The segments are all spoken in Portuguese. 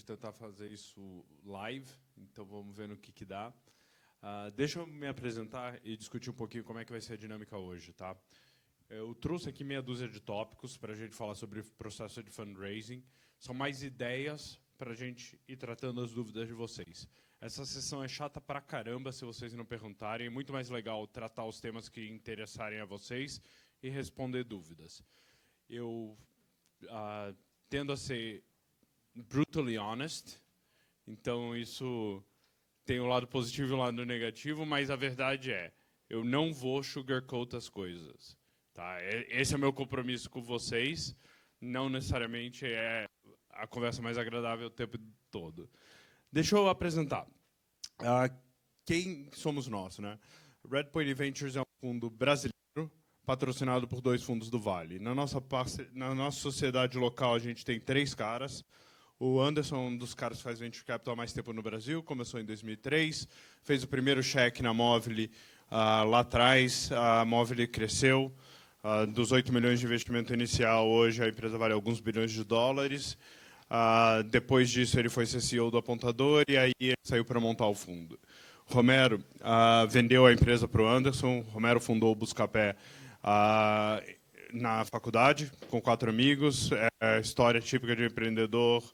tentar fazer isso live, então vamos ver no que dá. Deixa eu me apresentar e discutir um pouquinho como é que vai ser a dinâmica hoje, tá? Eu trouxe aqui meia dúzia de tópicos para a gente falar sobre o processo de fundraising. São mais ideias para a gente ir tratando as dúvidas de vocês. Essa sessão é chata pra caramba se vocês não perguntarem. É muito mais legal tratar os temas que interessarem a vocês e responder dúvidas. Eu tendo a ser brutally honest, então isso tem um lado positivo e um lado negativo, mas a verdade é, eu não vou sugarcoat as coisas. Tá? Esse é o meu compromisso com vocês, não necessariamente é a conversa mais agradável o tempo todo. Deixa eu apresentar. Quem somos nós, né? Redpoint Ventures é um fundo brasileiro, patrocinado por 2 fundos do Vale. Na nossa sociedade local, a gente tem 3 caras. O Anderson é um dos caras que faz Venture Capital há mais tempo no Brasil, começou em 2003, fez o primeiro cheque na Movile lá atrás, a Movile cresceu. Dos 8 milhões de investimento inicial, hoje a empresa vale alguns bilhões de dólares. Depois disso, ele foi ser CEO do Apontador e aí ele saiu para montar o fundo. Romero vendeu a empresa para o Anderson. Romero fundou o Buscapé na faculdade, com 4 amigos. É a história típica de um empreendedor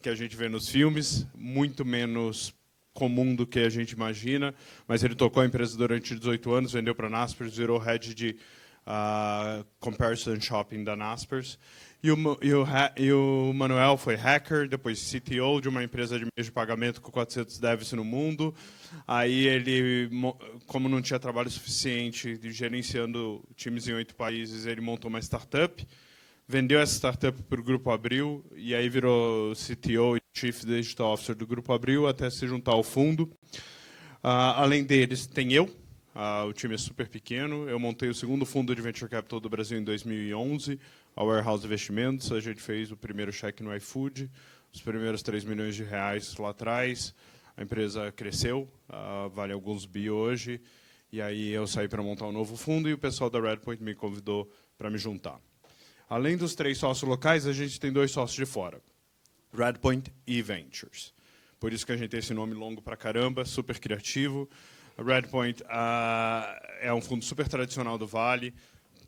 que a gente vê nos filmes, muito menos comum do que a gente imagina, mas ele tocou a empresa durante 18 anos, vendeu para a Naspers, virou head de comparison shopping da Naspers. E o Manuel foi hacker, depois CTO de uma empresa de meios de pagamento com 400 devs no mundo. Aí ele, como não tinha trabalho suficiente gerenciando times em 8 países, ele montou uma startup, vendeu essa startup para o Grupo Abril, e aí virou CTO e Chief Digital Officer do Grupo Abril, até se juntar ao fundo. Além deles, tem eu. O time é super pequeno. Eu montei o segundo fundo de Venture Capital do Brasil em 2011, a Warehouse Investimentos. A gente fez o primeiro cheque no iFood, os primeiros 3 milhões de reais lá atrás. A empresa cresceu, vale alguns bi hoje. E aí eu saí para montar um novo fundo e o pessoal da Redpoint me convidou para me juntar. Além dos 3 sócios locais, a gente tem 2 sócios de fora, Redpoint e Ventures. Por isso que a gente tem esse nome longo para caramba, super criativo. A Redpoint é um fundo super tradicional do Vale,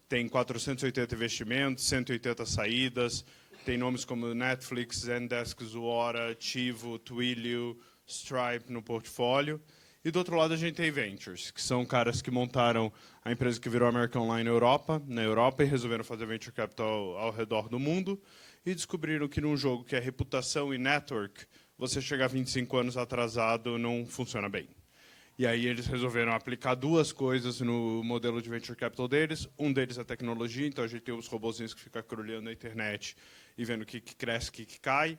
tem 480 investimentos, 180 saídas, tem nomes como Netflix, Zendesk, Zuora, Tivo, Twilio, Stripe no portfólio. E do outro lado a gente tem Ventures, que são caras que montaram a empresa que virou American Online na Europa, e resolveram fazer Venture Capital ao redor do mundo, e descobriram que num jogo que é reputação e network, você chegar 25 anos atrasado não funciona bem. E aí eles resolveram aplicar 2 coisas no modelo de Venture Capital deles. Um deles é a tecnologia, então a gente tem os robozinhos que ficam crolhando na internet e vendo o que cresce, o que cai,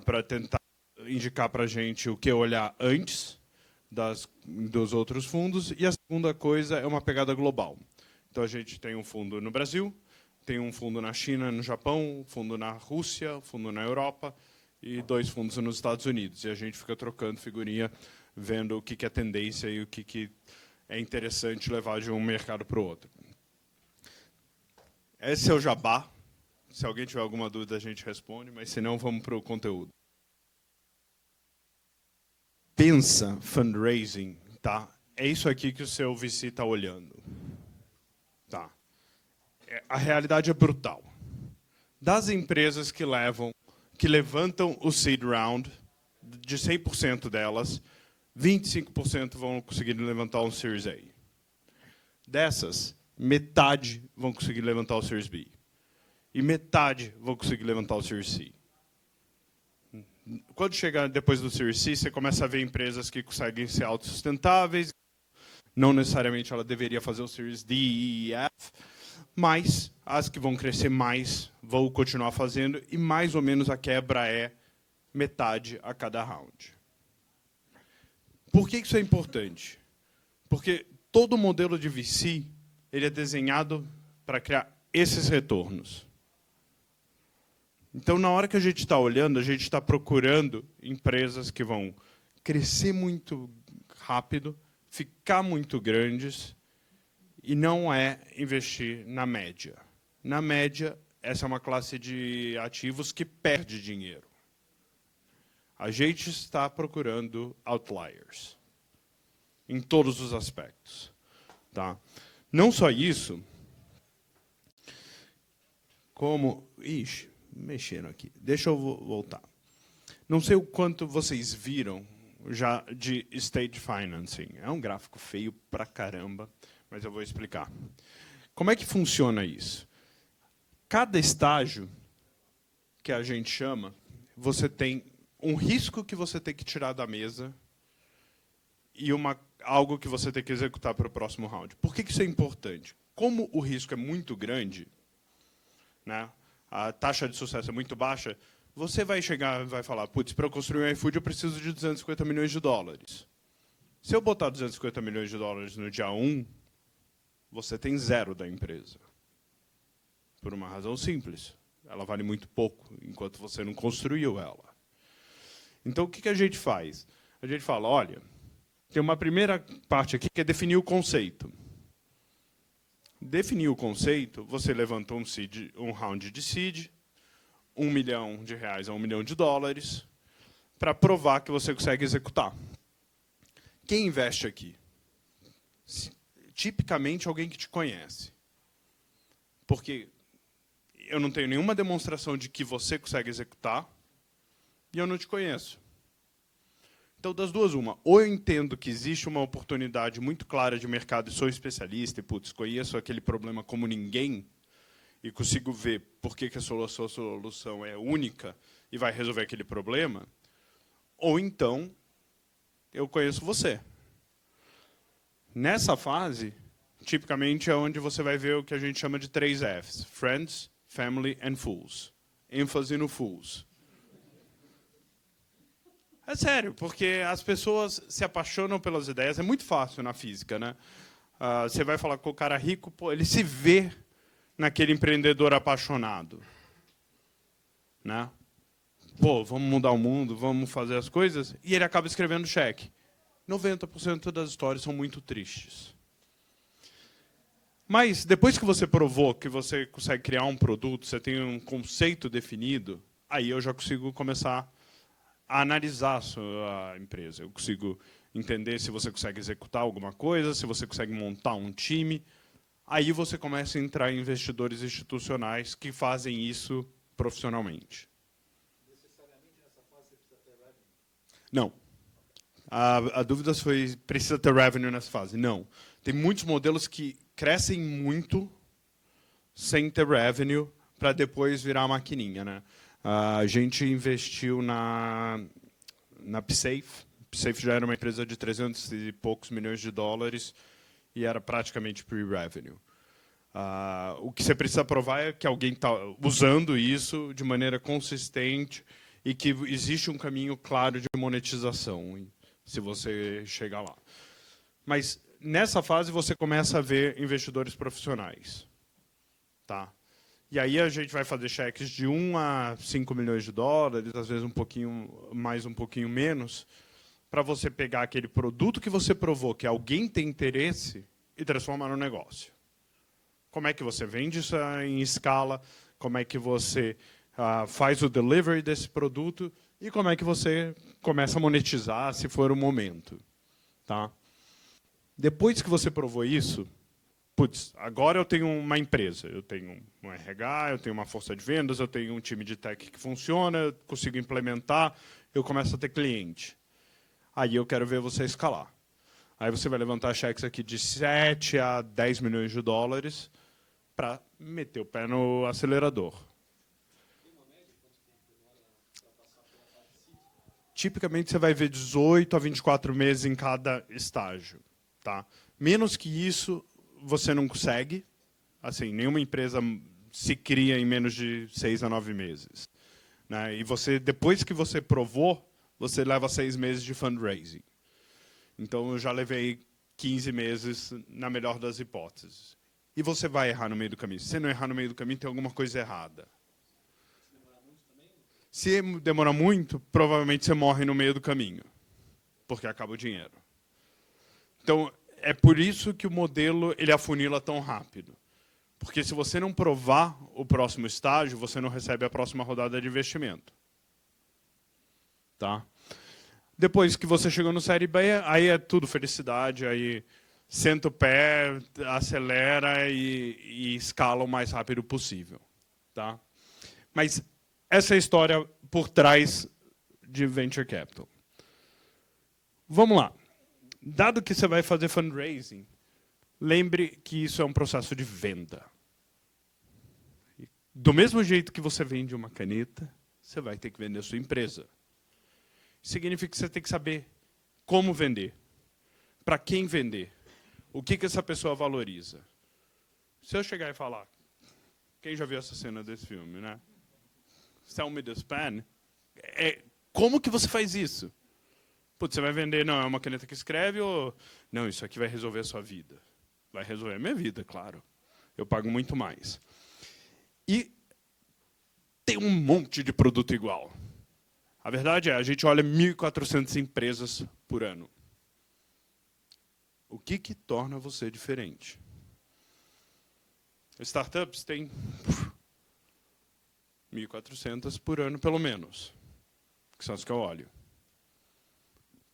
para tentar indicar para a gente o que olhar antes dos outros fundos. E a segunda coisa é uma pegada global. Então a gente tem um fundo no Brasil, tem um fundo na China, no Japão, um fundo na Rússia, um fundo na Europa e 2 fundos nos Estados Unidos. E a gente fica trocando figurinha, vendo o que é tendência e o que é interessante levar de um mercado para o outro. Esse é o jabá. Se alguém tiver alguma dúvida, a gente responde, mas se não, vamos para o conteúdo. Pensa fundraising, tá? É isso aqui que o seu VC está olhando. Tá. A realidade é brutal. Das empresas que levantam o seed round, de 100% delas, 25% vão conseguir levantar um Series A. Dessas, metade vão conseguir levantar o Series B. E metade vão conseguir levantar o Series C. Quando chega depois do Series C, você começa a ver empresas que conseguem ser autossustentáveis. Não necessariamente ela deveria fazer o Series D, E e F, mas as que vão crescer mais vão continuar fazendo, e mais ou menos a quebra é metade a cada round. Por que isso é importante? Porque todo modelo de VC ele é desenhado para criar esses retornos. Então, na hora que a gente está olhando, a gente está procurando empresas que vão crescer muito rápido, ficar muito grandes, e não é investir na média. Na média, essa é uma classe de ativos que perde dinheiro. A gente está procurando outliers em todos os aspectos. Tá? Não só isso, como... Ixi, mexeram aqui. Deixa eu voltar. Não sei o quanto vocês viram já de stage financing. É um gráfico feio pra caramba, mas eu vou explicar. Como é que funciona isso? Cada estágio que a gente chama, você tem um risco que você tem que tirar da mesa e algo que você tem que executar para o próximo round. Por que isso é importante? Como o risco é muito grande, né, a taxa de sucesso é muito baixa, você vai chegar e vai falar, putz, para eu construir um iFood eu preciso de 250 milhões de dólares. Se eu botar 250 milhões de dólares no dia 1, você tem 0 da empresa. Por uma razão simples. Ela vale muito pouco, enquanto você não construiu ela. Então, o que a gente faz? A gente fala, olha, tem uma primeira parte aqui que é definir o conceito. Definir o conceito, você levantou um round de seed, R$1 milhão a R$1 milhão, para provar que você consegue executar. Quem investe aqui? Tipicamente, alguém que te conhece. Porque eu não tenho nenhuma demonstração de que você consegue executar e eu não te conheço. Então, das duas, uma. Ou eu entendo que existe uma oportunidade muito clara de mercado e sou especialista e, putz, conheço aquele problema como ninguém e consigo ver por que a sua solução é única e vai resolver aquele problema, ou então eu conheço você. Nessa fase, tipicamente é onde você vai ver o que a gente chama de 3 Fs. Friends, Family and Fools. ênfase no Fools. É sério, porque as pessoas se apaixonam pelas ideias. É muito fácil na física, né? Você vai falar com o cara rico, pô, ele se vê naquele empreendedor apaixonado. Né? Pô, vamos mudar o mundo, vamos fazer as coisas. E ele acaba escrevendo cheque. 90% das histórias são muito tristes. Mas, depois que você provou que você consegue criar um produto, você tem um conceito definido, aí eu já consigo começar a analisar a sua empresa. Eu consigo entender se você consegue executar alguma coisa, se você consegue montar um time. Aí você começa a entrar em investidores institucionais que fazem isso profissionalmente. Necessariamente nessa fase você precisa ter revenue? Não. A dúvida foi, precisa ter revenue nessa fase? Não. Tem muitos modelos que crescem muito sem ter revenue para depois virar a maquininha. Né? A gente investiu na PSafe. PSafe já era uma empresa de 300 e poucos milhões de dólares e era praticamente pre-revenue. O que você precisa provar é que alguém está usando isso de maneira consistente e que existe um caminho claro de monetização, se você chegar lá. Mas, nessa fase, você começa a ver investidores profissionais. Tá? E aí a gente vai fazer cheques de 1 a 5 milhões de dólares, às vezes um pouquinho mais, um pouquinho menos, para você pegar aquele produto que você provou que alguém tem interesse e transformar no negócio. Como é que você vende isso em escala, como é que você faz o delivery desse produto e como é que você começa a monetizar, se for o momento. Tá? Depois que você provou isso, putz, agora eu tenho uma empresa, eu tenho um RH, eu tenho uma força de vendas, eu tenho um time de tech que funciona, eu consigo implementar, eu começo a ter cliente. Aí eu quero ver você escalar. Aí você vai levantar cheques aqui de 7 a 10 milhões de dólares para meter o pé no acelerador. Tipicamente, você vai ver 18 a 24 meses em cada estágio. Tá? Menos que isso, você não consegue. Assim, nenhuma empresa se cria em menos de 6 a 9 meses. Né? E você, depois que você provou, você leva 6 meses de fundraising. Então, eu já levei 15 meses, na melhor das hipóteses. E você vai errar no meio do caminho. Se você não errar no meio do caminho, tem alguma coisa errada. Se demora muito, provavelmente você morre no meio do caminho, porque acaba o dinheiro. Então, é por isso que o modelo ele afunila tão rápido. Porque se você não provar o próximo estágio, você não recebe a próxima rodada de investimento. Tá? Depois que você chegou no Série B, aí é tudo felicidade, aí senta o pé, acelera e escala o mais rápido possível. Tá? Mas essa é a história por trás de Venture Capital. Vamos lá. Dado que você vai fazer fundraising, lembre que isso é um processo de venda. Do mesmo jeito que você vende uma caneta, você vai ter que vender a sua empresa. Significa que você tem que saber como vender, para quem vender, o que essa pessoa valoriza. Se eu chegar e falar, quem já viu essa cena desse filme, né? Sell me this pen. Como que você faz isso? Putz, você vai vender, não, é uma caneta que escreve ou... Não, isso aqui vai resolver a sua vida. Vai resolver a minha vida, claro. Eu pago muito mais. E tem um monte de produto igual. A verdade é, a gente olha 1.400 empresas por ano. O que torna você diferente? Startups têm 1.400 por ano, pelo menos, que são as que eu olho.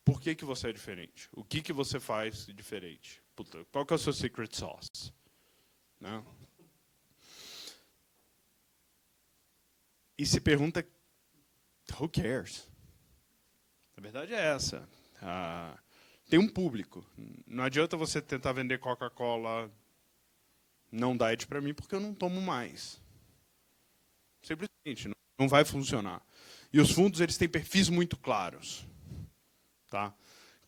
Por que você é diferente? O que você faz diferente? Puta, qual que é o seu secret sauce? Não? E se pergunta, who cares? A verdade é essa. Tem um público. Não adianta você tentar vender Coca-Cola não diet para mim, porque eu não tomo mais. Simplesmente, não vai funcionar. E os fundos, eles têm perfis muito claros. Tá?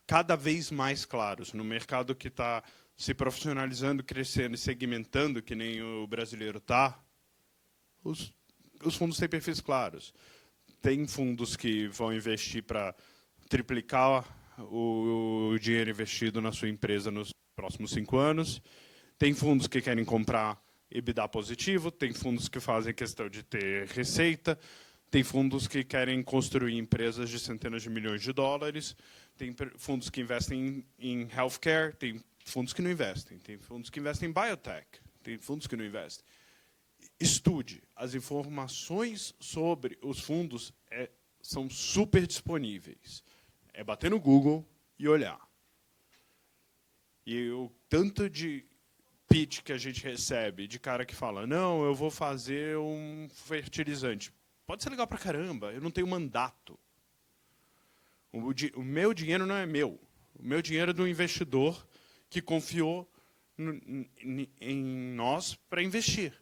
Cada vez mais claros. No mercado que está se profissionalizando, crescendo e segmentando, que nem o brasileiro está, os fundos têm perfis claros. Tem fundos que vão investir para triplicar o dinheiro investido na sua empresa nos próximos 5 anos. Tem fundos que querem comprar EBITDA positivo. Tem fundos que fazem questão de ter receita. Tem fundos que querem construir empresas de centenas de milhões de dólares. Tem fundos que investem em healthcare. Tem fundos que não investem. Tem fundos que investem em biotech. Tem fundos que não investem. Estude. As informações sobre os fundos são super disponíveis. É bater no Google e olhar. E o tanto de pitch que a gente recebe de cara que fala, não, eu vou fazer um fertilizante. Pode ser legal pra caramba, eu não tenho mandato. O meu dinheiro não é meu. O meu dinheiro é do investidor que confiou em nós para investir.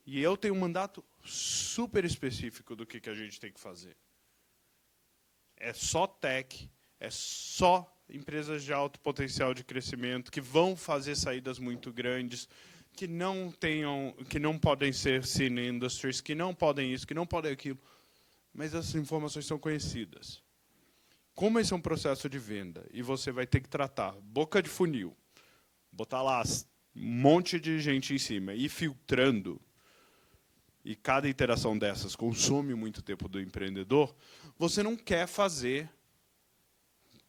E eu tenho um mandato super específico do que a gente tem que fazer. É só tech, é só empresas de alto potencial de crescimento que vão fazer saídas muito grandes, que não podem ser cine industries, que não podem isso, que não podem aquilo. Mas essas informações são conhecidas. Como esse é um processo de venda e você vai ter que tratar boca de funil, botar lá um monte de gente em cima e ir filtrando, e cada interação dessas consome muito tempo do empreendedor, você não quer fazer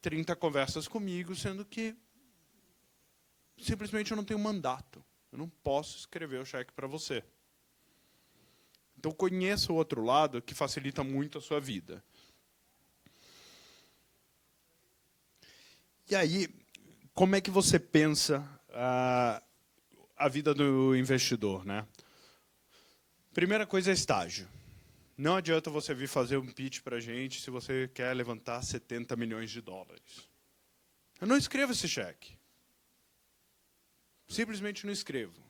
30 conversas comigo, sendo que simplesmente eu não tenho mandato. Eu não posso escrever o cheque para você. Então, conheça o outro lado, que facilita muito a sua vida. E aí, como é que você pensa a vida do investidor, né? Primeira coisa é estágio. Não adianta você vir fazer um pitch para a gente se você quer levantar 70 milhões de dólares. Eu não escrevo esse cheque. Simplesmente não escrevo.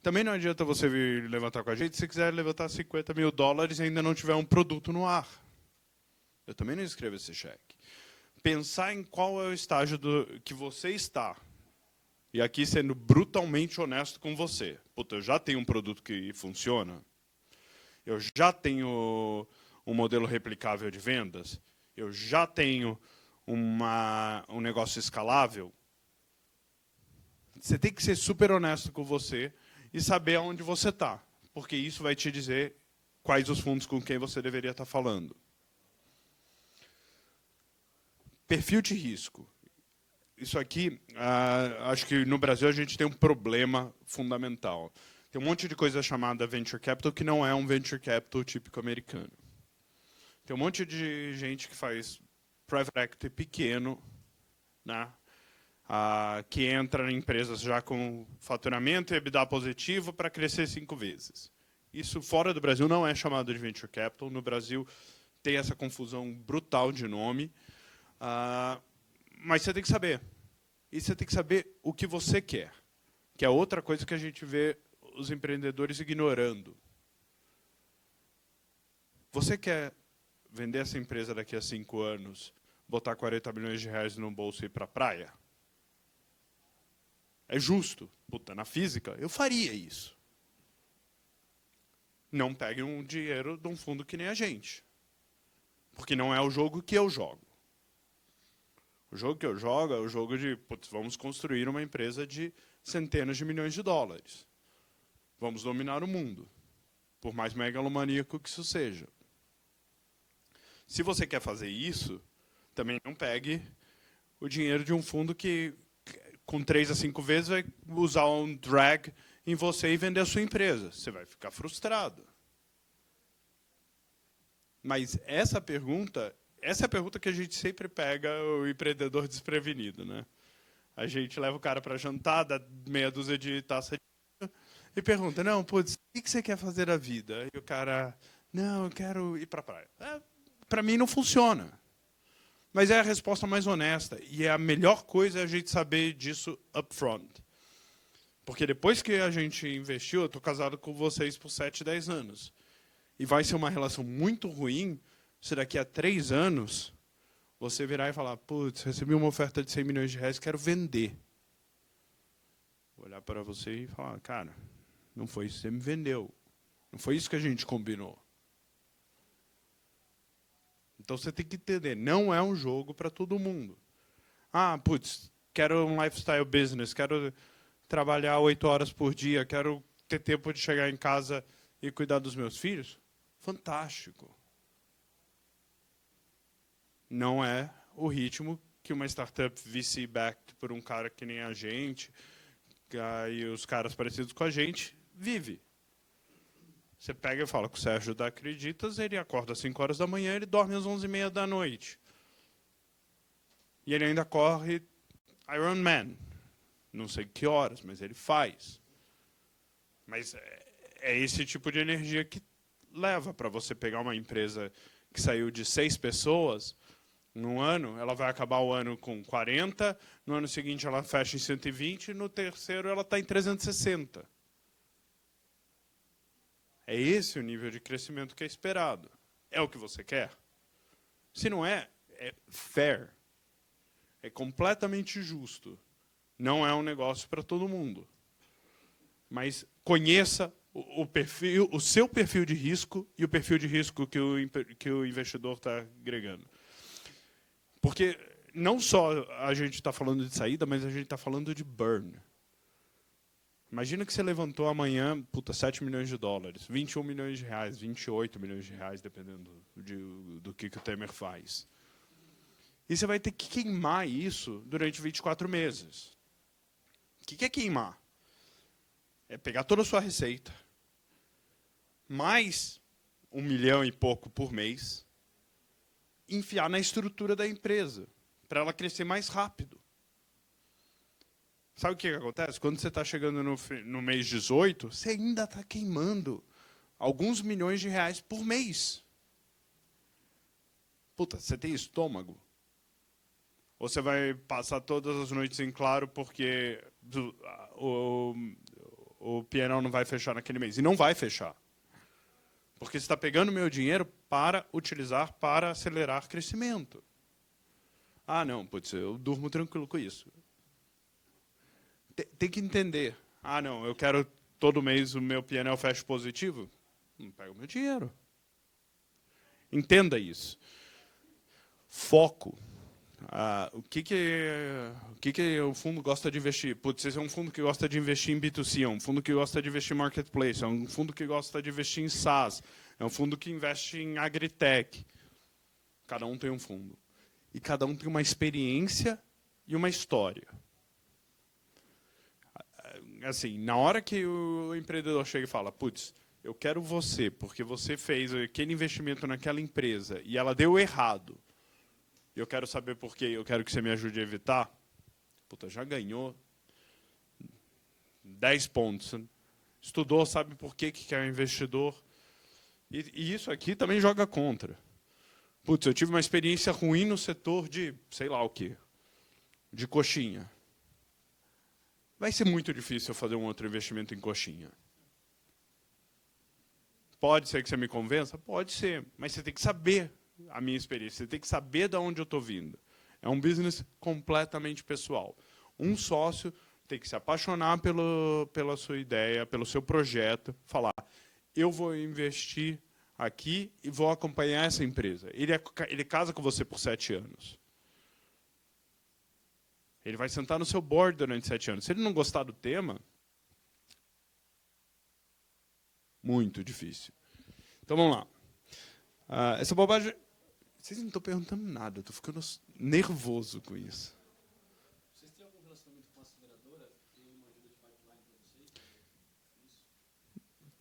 Também não adianta você vir levantar com a gente se quiser levantar 50 mil dólares e ainda não tiver um produto no ar. Eu também não escrevo esse cheque. Pensar em qual é o estágio que você está. E aqui sendo brutalmente honesto com você. Puta, eu já tenho um produto que funciona. Eu já tenho um modelo replicável de vendas. Eu já tenho um negócio escalável. Você tem que ser super honesto com você e saber aonde você está. Porque isso vai te dizer quais os fundos com quem você deveria estar falando. Perfil de risco. Isso aqui, acho que no Brasil a gente tem um problema fundamental. Tem um monte de coisa chamada venture capital que não é um venture capital típico americano. Tem um monte de gente que faz private equity pequeno, né? Que entra em empresas já com faturamento e EBITDA positivo para crescer 5 vezes. Isso fora do Brasil não é chamado de venture capital. No Brasil tem essa confusão brutal de nome. Mas você tem que saber. E você tem que saber o que você quer, que é outra coisa que a gente vê os empreendedores ignorando. Você quer vender essa empresa daqui a 5 anos, botar 40 milhões de reais no bolso e ir para a praia? É justo. Puta, na física, eu faria isso. Não pegue um dinheiro de um fundo que nem a gente. Porque não é o jogo que eu jogo. O jogo que eu jogo é o jogo de, putz, vamos construir uma empresa de centenas de milhões de dólares. Vamos dominar o mundo. Por mais megalomaníaco que isso seja. Se você quer fazer isso, também não pegue o dinheiro de um fundo que, com 3 a 5 vezes, vai usar um drag em você e vender a sua empresa. Você vai ficar frustrado. Mas essa é a pergunta que a gente sempre pega o empreendedor desprevenido, né? A gente leva o cara para jantar, dá meia dúzia de taça de vinho e pergunta, não, putz, o que você quer fazer da vida? E o cara, não, eu quero ir para a praia. Para mim não funciona. Mas é a resposta mais honesta. E a melhor coisa é a gente saber disso upfront. Porque depois que a gente investiu, eu estou casado com vocês por 7, 10 anos. E vai ser uma relação muito ruim se daqui a 3 anos você virar e falar, putz, recebi uma oferta de 100 milhões de reais, quero vender. Vou olhar para você e falar, cara, não foi isso que você me vendeu. Não foi isso que a gente combinou. Então você tem que entender, não é um jogo para todo mundo. Putz, quero um lifestyle business, quero trabalhar 8 horas por dia, quero ter tempo de chegar em casa e cuidar dos meus filhos. Fantástico. Não é o ritmo que uma startup VC-backed por um cara que nem a gente, e os caras parecidos com a gente, vive. Você pega e fala com o Sérgio da Acreditas, ele acorda às 5 horas da manhã, ele dorme às 11h30 da noite. E ele ainda corre Ironman. Não sei que horas, mas ele faz. Mas é esse tipo de energia que leva para você pegar uma empresa que saiu de 6 pessoas, num ano, ela vai acabar o ano com 40, no ano seguinte ela fecha em 120, no terceiro ela está em 360. É esse o nível de crescimento que é esperado. É o que você quer? Se não é, é fair. É completamente justo. Não é um negócio para todo mundo. Mas conheça o perfil, o seu perfil de risco e o perfil de risco que o investidor está agregando. Porque não só a gente está falando de saída, mas a gente está falando de burn. Imagina que você levantou amanhã, 7 milhões de dólares, 21 milhões de reais, 28 milhões de reais, dependendo do que o Temer faz. E você vai ter que queimar isso durante 24 meses. O que é queimar? É pegar toda a sua receita, mais 1 milhão e pouco por mês, enfiar na estrutura da empresa, para ela crescer mais rápido. Sabe o que acontece? Quando você está chegando no mês 18, você ainda está queimando alguns milhões de reais por mês. Puta, você tem estômago? Ou você vai passar todas as noites em claro porque o P&L não vai fechar naquele mês? E não vai fechar. Porque você está pegando meu dinheiro para utilizar para acelerar crescimento. Não, putz, eu durmo tranquilo com isso. Tem que entender. Não, eu quero todo mês o meu P&L fecha positivo. Não pega o meu dinheiro. Entenda isso. Foco. O que o fundo gosta de investir? Putz, esse é um fundo que gosta de investir em B2C, é um fundo que gosta de investir em marketplace, é um fundo que gosta de investir em SaaS, é um fundo que investe em agritech. Cada um tem um fundo. E cada um tem uma experiência e uma história. Assim, na hora que o empreendedor chega e fala, putz, Eu quero você, porque você fez aquele investimento naquela empresa e ela deu errado. Eu quero saber por quê, eu quero que você me ajude a evitar. Puta, já ganhou 10 pontos. Estudou, sabe por quê que é um investidor. E isso aqui também joga contra. Putz, eu tive uma experiência ruim no setor de, sei lá o quê, de coxinha. Vai ser muito difícil eu fazer um outro investimento em coxinha. Pode ser que você me convença? Pode ser, mas você tem que saber a minha experiência, você tem que saber de onde eu estou vindo. É um business completamente pessoal. Um sócio tem que se apaixonar pela sua ideia, pelo seu projeto, falar, eu vou investir aqui e vou acompanhar essa empresa. Ele casa com você por 7 anos. Ele vai sentar no seu board durante 7 anos. Se ele não gostar do tema, muito difícil. Então, vamos lá. Essa bobagem... Vocês não estão perguntando nada, eu estou ficando nervoso com isso. Vocês têm algum relacionamento com a aceleradora? Tem uma ajuda de pipeline para vocês?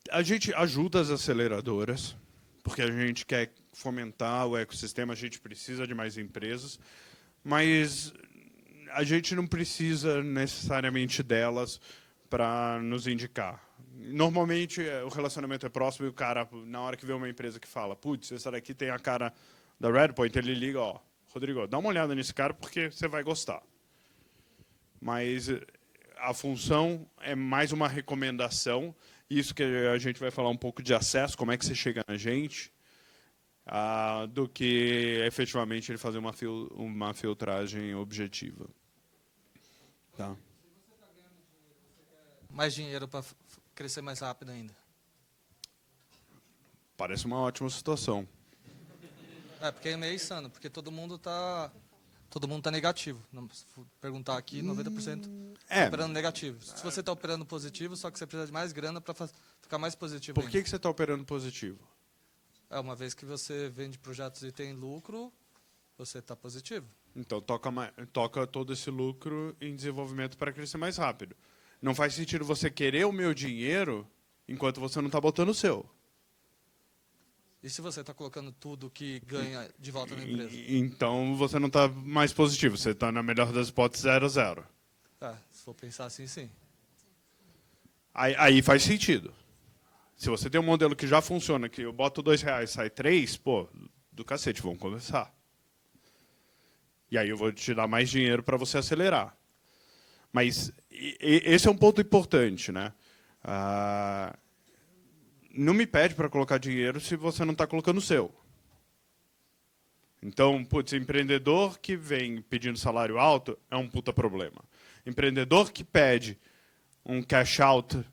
A gente ajuda as aceleradoras, porque a gente quer fomentar o ecossistema, a gente precisa de mais empresas, mas a gente não precisa necessariamente delas para nos indicar. Normalmente, o relacionamento é próximo e o cara, na hora que vê uma empresa que fala, putz, essa daqui tem a cara da Redpoint, ele liga, ó, Rodrigo, dá uma olhada nesse cara porque você vai gostar. Mas a função é mais uma recomendação, isso que a gente vai falar um pouco de acesso, como é que você chega na gente, do que efetivamente ele fazer uma filtragem objetiva. Tá. Se você está ganhando dinheiro, você quer mais dinheiro para crescer mais rápido ainda? Parece uma ótima situação. Porque é meio insano, porque todo mundo tá negativo. Se for perguntar aqui, 90% tá operando negativo. Se você está operando positivo, só que você precisa de mais grana para ficar mais positivo Por ainda. que você está operando positivo? Uma vez que você vende projetos e tem lucro, você está positivo. Então, toca todo esse lucro em desenvolvimento para crescer mais rápido. Não faz sentido você querer o meu dinheiro enquanto você não está botando o seu. E se você está colocando tudo que ganha de volta na empresa? Então, você não está mais positivo. Você está, na melhor das hipóteses, 0-0. Se for pensar assim, sim. Aí faz sentido. Se você tem um modelo que já funciona, que eu boto R$2 e sai 3, pô, do cacete, vamos conversar. E aí eu vou te dar mais dinheiro para você acelerar. Mas esse é um ponto importante, né? Não me pede para colocar dinheiro se você não está colocando o seu. Então, putz, empreendedor que vem pedindo salário alto é um puta problema. Empreendedor que pede um cash out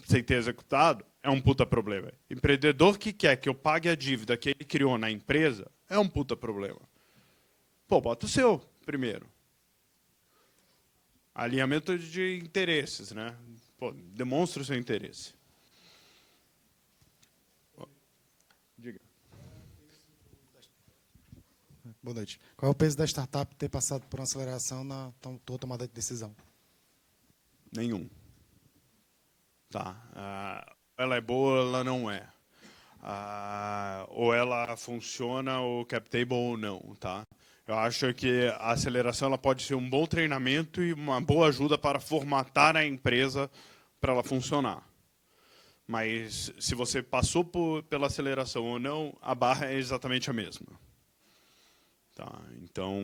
sem ter executado é um puta problema. Empreendedor que quer que eu pague a dívida que ele criou na empresa é um puta problema. Pô, bota o seu primeiro. Alinhamento de interesses, né? Pô, demonstra o seu interesse. Diga. Boa noite. Qual é o peso da startup ter passado por uma aceleração na tua tomada de decisão? Nenhum. Tá. Ela é boa ou ela não é. Ou ela funciona, ou cap table ou não. Tá? Eu acho que a aceleração ela pode ser um bom treinamento e uma boa ajuda para formatar a empresa para ela funcionar. Mas se você passou pela aceleração ou não, a barra é exatamente a mesma. Tá? Então,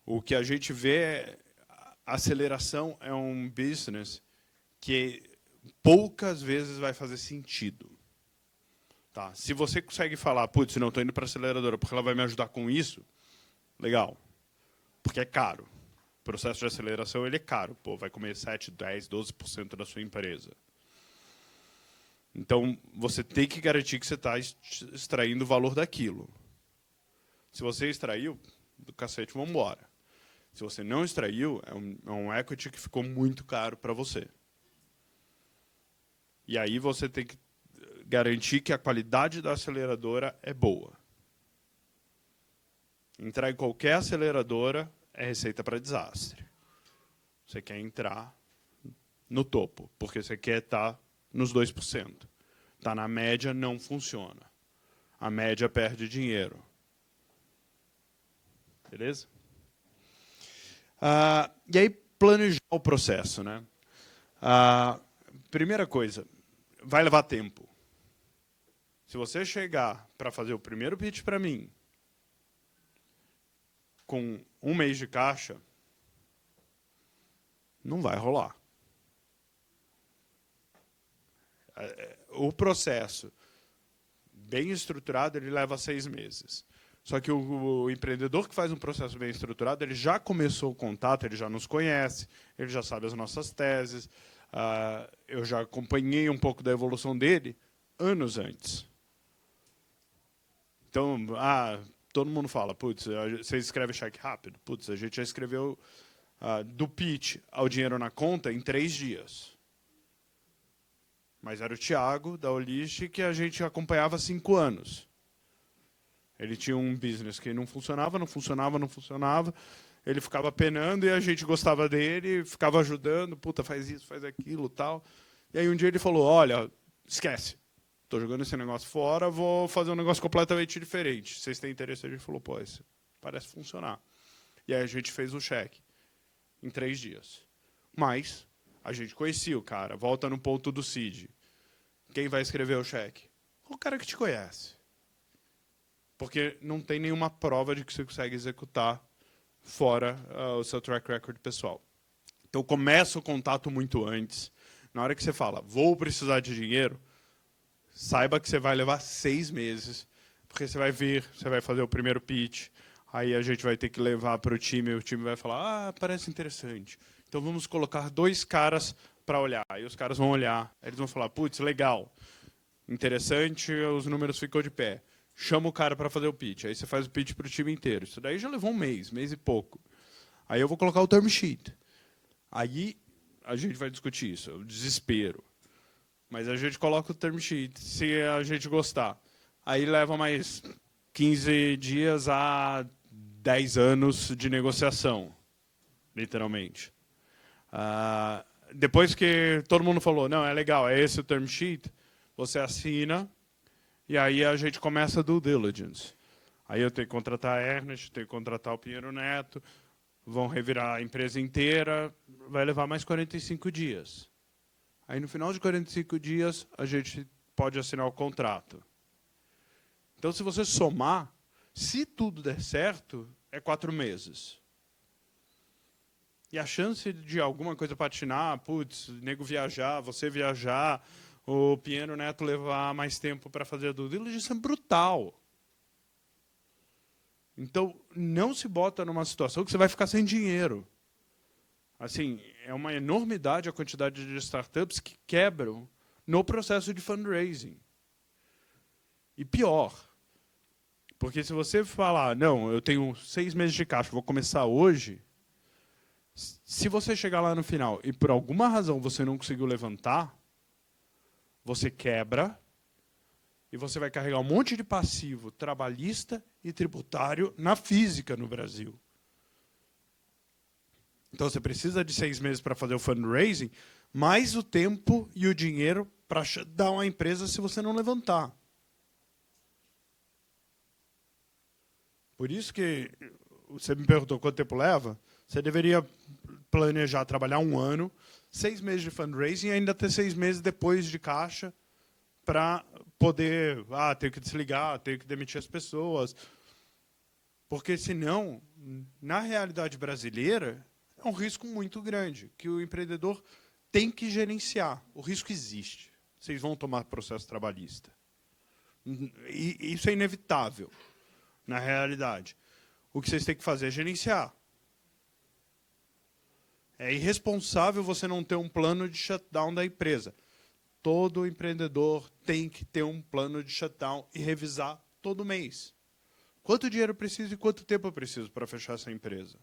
o que a gente vê é a aceleração é um business que poucas vezes vai fazer sentido. Tá? Se você consegue falar, putz, não, estou indo para a aceleradora porque ela vai me ajudar com isso, legal. Porque é caro. O processo de aceleração ele é caro. Pô, vai comer 7, 10, 12% da sua empresa. Então, você tem que garantir que você está extraindo o valor daquilo. Se você extraiu, do cacete, vamos embora. Se você não extraiu, é um equity que ficou muito caro para você. E aí você tem que garantir que a qualidade da aceleradora é boa. Entrar em qualquer aceleradora é receita para desastre. Você quer entrar no topo, porque você quer estar nos 2%. Está na média, não funciona. A média perde dinheiro. Beleza? E aí, planejar o processo, né? Primeira coisa, vai levar tempo. Se você chegar para fazer o primeiro pitch para mim, com 1 mês de caixa, não vai rolar. O processo bem estruturado, ele leva 6 meses. Só que o empreendedor que faz um processo bem estruturado, ele já começou o contato, ele já nos conhece, ele já sabe as nossas teses. Eu já acompanhei um pouco da evolução dele anos antes. Então, todo mundo fala, putz, você escreve cheque rápido? Putz, a gente já escreveu do pitch ao dinheiro na conta em 3 dias. Mas era o Thiago, da Olist, que a gente acompanhava há 5 anos. Ele tinha um business que não funcionava. Ele ficava penando e a gente gostava dele, ficava ajudando. Puta, faz isso, faz aquilo, tal. E aí um dia ele falou, olha, esquece. Estou jogando esse negócio fora, vou fazer um negócio completamente diferente. Vocês têm interesse? A gente falou, pô, isso parece funcionar. E aí a gente fez o cheque em 3 dias. Mas a gente conhecia o cara. Volta no ponto do CID. Quem vai escrever o cheque? O cara que te conhece. Porque não tem nenhuma prova de que você consegue executar fora o seu track record pessoal. Então, começa o contato muito antes. Na hora que você fala, vou precisar de dinheiro, saiba que você vai levar 6 meses, porque você vai vir, você vai fazer o primeiro pitch, aí a gente vai ter que levar para o time vai falar, parece interessante. Então, vamos colocar 2 caras para olhar. Aí os caras vão olhar, aí eles vão falar, putz, legal, interessante, os números ficam de pé. Chama o cara para fazer o pitch. Aí você faz o pitch para o time inteiro. Isso daí já levou 1 mês, mês e pouco. Aí eu vou colocar o term sheet. Aí a gente vai discutir isso, o desespero. Mas a gente coloca o term sheet, se a gente gostar. Aí leva mais 15 dias a 10 anos de negociação, literalmente. Depois que todo mundo falou, não, é legal, é esse o term sheet, você assina. E aí a gente começa a due diligence. Aí eu tenho que contratar a Ernest, tenho que contratar o Pinheiro Neto, vão revirar a empresa inteira, vai levar mais 45 dias. Aí no final de 45 dias a gente pode assinar o contrato. Então se você somar, se tudo der certo, é 4 meses. E a chance de alguma coisa patinar, putz, nego viajar, você viajar, o Pinheiro Neto levar mais tempo para fazer a due diligence é brutal. Então, não se bota numa situação que você vai ficar sem dinheiro. Assim, é uma enormidade a quantidade de startups que quebram no processo de fundraising. E pior, porque se você falar, não, eu tenho 6 meses de caixa, vou começar hoje, se você chegar lá no final e por alguma razão você não conseguiu levantar, você quebra e você vai carregar um monte de passivo trabalhista e tributário na física no Brasil. Então, você precisa de 6 meses para fazer o fundraising, mais o tempo e o dinheiro para dar uma empresa se você não levantar. Por isso que você me perguntou quanto tempo leva, você deveria planejar trabalhar 1 ano, 6 meses de fundraising e ainda ter 6 meses depois de caixa para poder, ter que desligar, ter que demitir as pessoas. Porque, senão, na realidade brasileira, é um risco muito grande, que o empreendedor tem que gerenciar. O risco existe. Vocês vão tomar processo trabalhista. E isso é inevitável, na realidade. O que vocês têm que fazer é gerenciar. É irresponsável você não ter um plano de shutdown da empresa. Todo empreendedor tem que ter um plano de shutdown e revisar todo mês. Quanto dinheiro eu preciso e quanto tempo eu preciso para fechar essa empresa?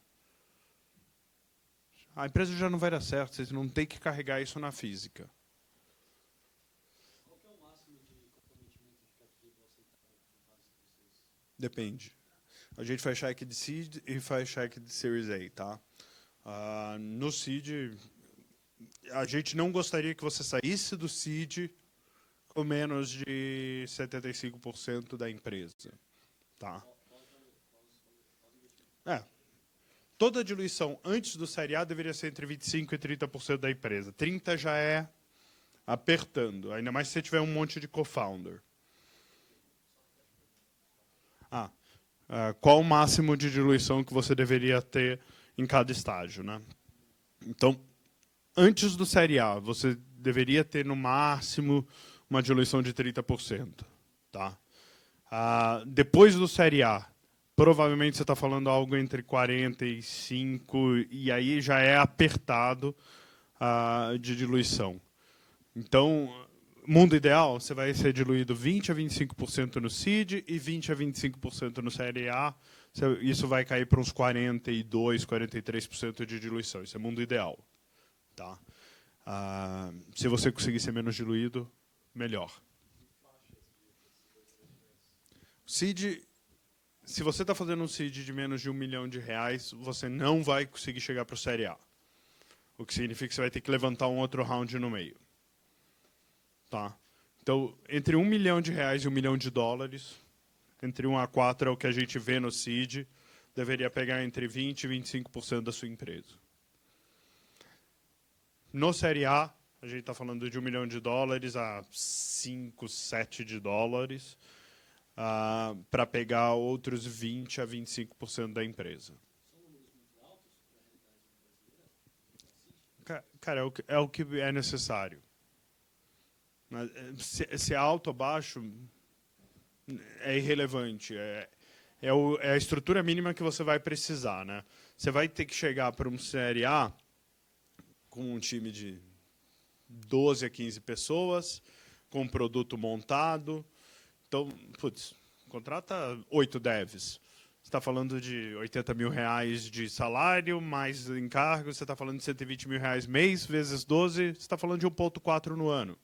A empresa já não vai dar certo, vocês não têm que carregar isso na física. Qual que é o máximo de comprometimento de cativo aceitável por base de vocês? Depende. A gente faz cheque de seed e faz cheque de Series A, tá? No seed, a gente não gostaria que você saísse do seed com menos de 75% da empresa. Tá? Toda a diluição antes do Série A deveria ser entre 25% e 30% da empresa. 30% já é apertando, ainda mais se você tiver um monte de co-founder. Qual o máximo de diluição que você deveria ter em cada estágio, né? Então, antes do Série A, você deveria ter, no máximo, uma diluição de 30%. Tá? Depois do Série A, provavelmente você está falando algo entre 45%, e aí já é apertado de diluição. Então, mundo ideal, você vai ser diluído 20% a 25% no seed e 20% a 25% no Série A. Isso vai cair para uns 42%, 43% de diluição. Isso é mundo ideal. Tá? Se você conseguir ser menos diluído, melhor. Seed, se você está fazendo um seed de menos de R$1 milhão, você não vai conseguir chegar para o Série A. O que significa que você vai ter que levantar um outro round no meio. Tá? Então, entre R$1 milhão e $1 milhão, entre 1 a 4 é o que a gente vê no seed, deveria pegar entre 20% e 25% da sua empresa. No Série A, a gente está falando de $1 milhão a 5, 7 de dólares, para pegar outros 20% a 25% da empresa. São números muito altos para a realidade brasileira? Cara, é o que é necessário. Se é alto ou baixo, é irrelevante. É a estrutura mínima que você vai precisar. Né? Você vai ter que chegar para um Série A com um time de 12 a 15 pessoas, com um produto montado. Então, contrata 8 devs. Você está falando de R$80 mil de salário, mais encargos, você está falando de R$120 mil mês, vezes 12, você está falando de 1,4 no ano.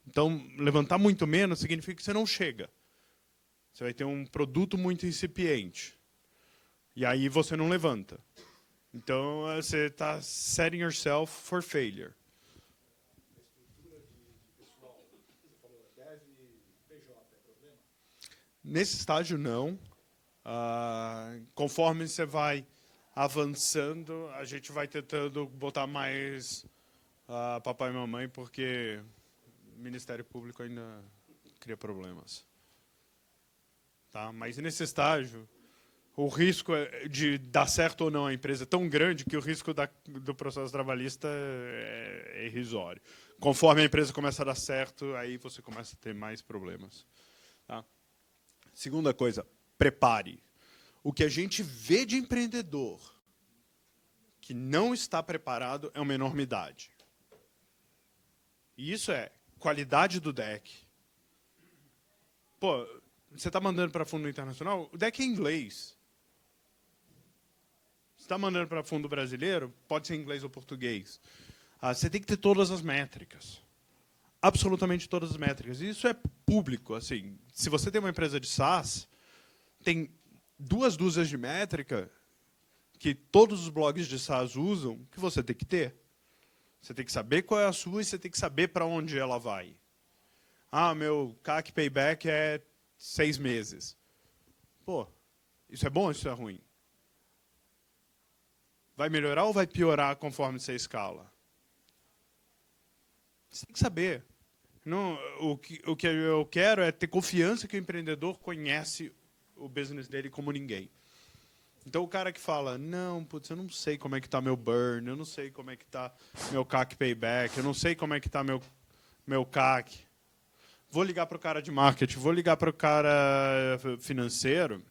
Então, levantar muito menos significa que você não chega. Você vai ter um produto muito incipiente. E aí você não levanta. Então, você está setting yourself for failure. Nesse estágio, não. Conforme você vai avançando, a gente vai tentando botar mais papai e mamãe, porque o Ministério Público ainda cria problemas. Tá? Mas nesse estágio, o risco de dar certo ou não a empresa é tão grande que o risco do processo trabalhista é irrisório. Conforme a empresa começa a dar certo, aí você começa a ter mais problemas. Tá? Segunda coisa, prepare. O que a gente vê de empreendedor que não está preparado é uma enormidade. E isso é qualidade do deck. Pô, você está mandando para fundo internacional? O deck é em inglês. Você está mandando para fundo brasileiro? Pode ser inglês ou português. Você tem que ter todas as métricas. Absolutamente todas as métricas. E isso é público. Assim, se você tem uma empresa de SaaS, tem 2 dúzias de métrica que todos os blogs de SaaS usam, que você tem que ter. Você tem que saber qual é a sua e você tem que saber para onde ela vai. Meu CAC payback é 6 meses. Pô, isso é bom ou isso é ruim? Vai melhorar ou vai piorar conforme você escala? Você tem que saber. Não, o que eu quero é ter confiança que o empreendedor conhece o business dele como ninguém. Então, o cara que fala, não, putz, eu não sei como é que está meu burn, eu não sei como é que está meu CAC payback, eu não sei como é que está meu CAC. Vou ligar para o cara de marketing, vou ligar para o cara financeiro.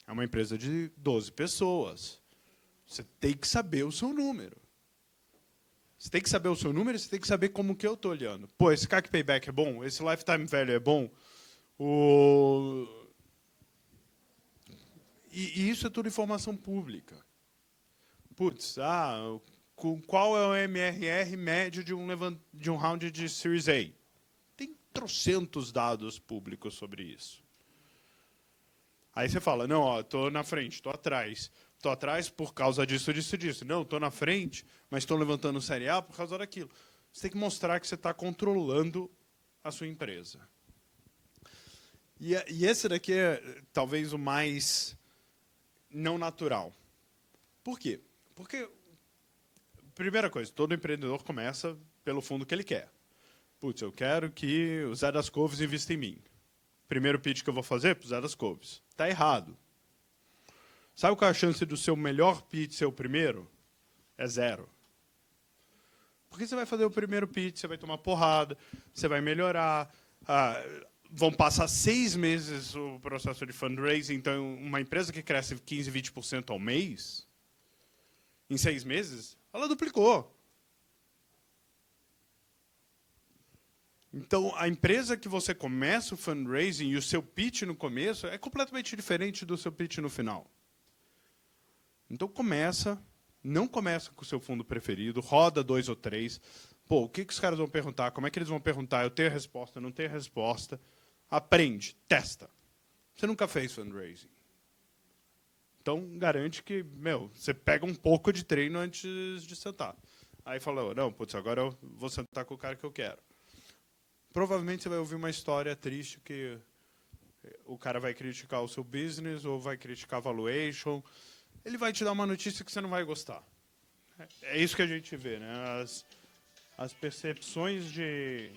É uma empresa de 12 pessoas. Você tem que saber o seu número. Você tem que saber o seu número e você tem que saber como que eu estou olhando. Pô, esse CAC payback é bom? Esse lifetime value é bom? E isso é tudo informação pública. Putz, qual é o MRR médio de um round de Series A? Tem trocentos dados públicos sobre isso. Aí você fala, não, estou na frente, estou atrás. estou atrás por causa disso, disso, disso. Não, estou na frente, mas estou levantando série A por causa daquilo. Você tem que mostrar que você está controlando a sua empresa. E esse daqui é talvez o mais não natural. Por quê? Porque, primeira coisa, todo empreendedor começa pelo fundo que ele quer. Putz, eu quero que o Zé das Couves invista em mim. Primeiro pitch que eu vou fazer para o Zé das Couves. Está errado. Sabe qual é a chance do seu melhor pitch ser o primeiro? É 0. Porque você vai fazer o primeiro pitch, você vai tomar porrada, você vai melhorar. Vão passar 6 meses o processo de fundraising. Então, uma empresa que cresce 15%, 20% ao mês, em 6 meses, ela duplicou. Então, a empresa que você começa o fundraising e o seu pitch no começo é completamente diferente do seu pitch no final. Então, não começa com o seu fundo preferido, roda 2 ou 3. Pô, o que os caras vão perguntar? Como é que eles vão perguntar? Eu tenho a resposta, não tenho a resposta. Aprende, testa. Você nunca fez fundraising. Então, garante que, você pega um pouco de treino antes de sentar. Aí fala, não, putz, agora eu vou sentar com o cara que eu quero. Provavelmente você vai ouvir uma história triste que o cara vai criticar o seu business ou vai criticar a valuation. Ele vai te dar uma notícia que você não vai gostar. É isso que a gente vê, né? As percepções de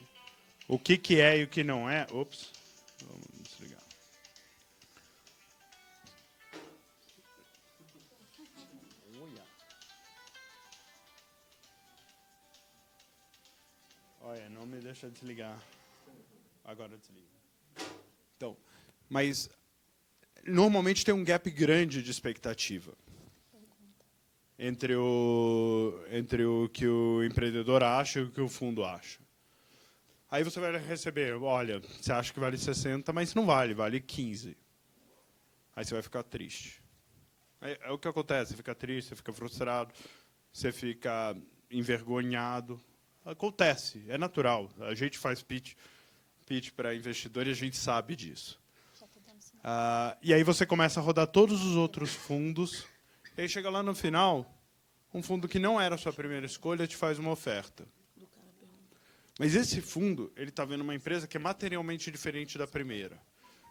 o que é e o que não é. Ops, vamos desligar. Olha, não me deixa desligar. Agora desliga. Então, mas normalmente tem um gap grande de expectativa entre o que o empreendedor acha e o que o fundo acha. Aí você vai receber, olha, você acha que vale 60, mas não vale, vale 15. Aí você vai ficar triste. É o que acontece, você fica triste, você fica frustrado, você fica envergonhado. Acontece, é natural. A gente faz pitch para investidor e a gente sabe disso. E aí você começa a rodar todos os outros fundos, e aí chega lá no final, um fundo que não era a sua primeira escolha te faz uma oferta. Mas esse fundo, ele está vendo uma empresa que é materialmente diferente da primeira.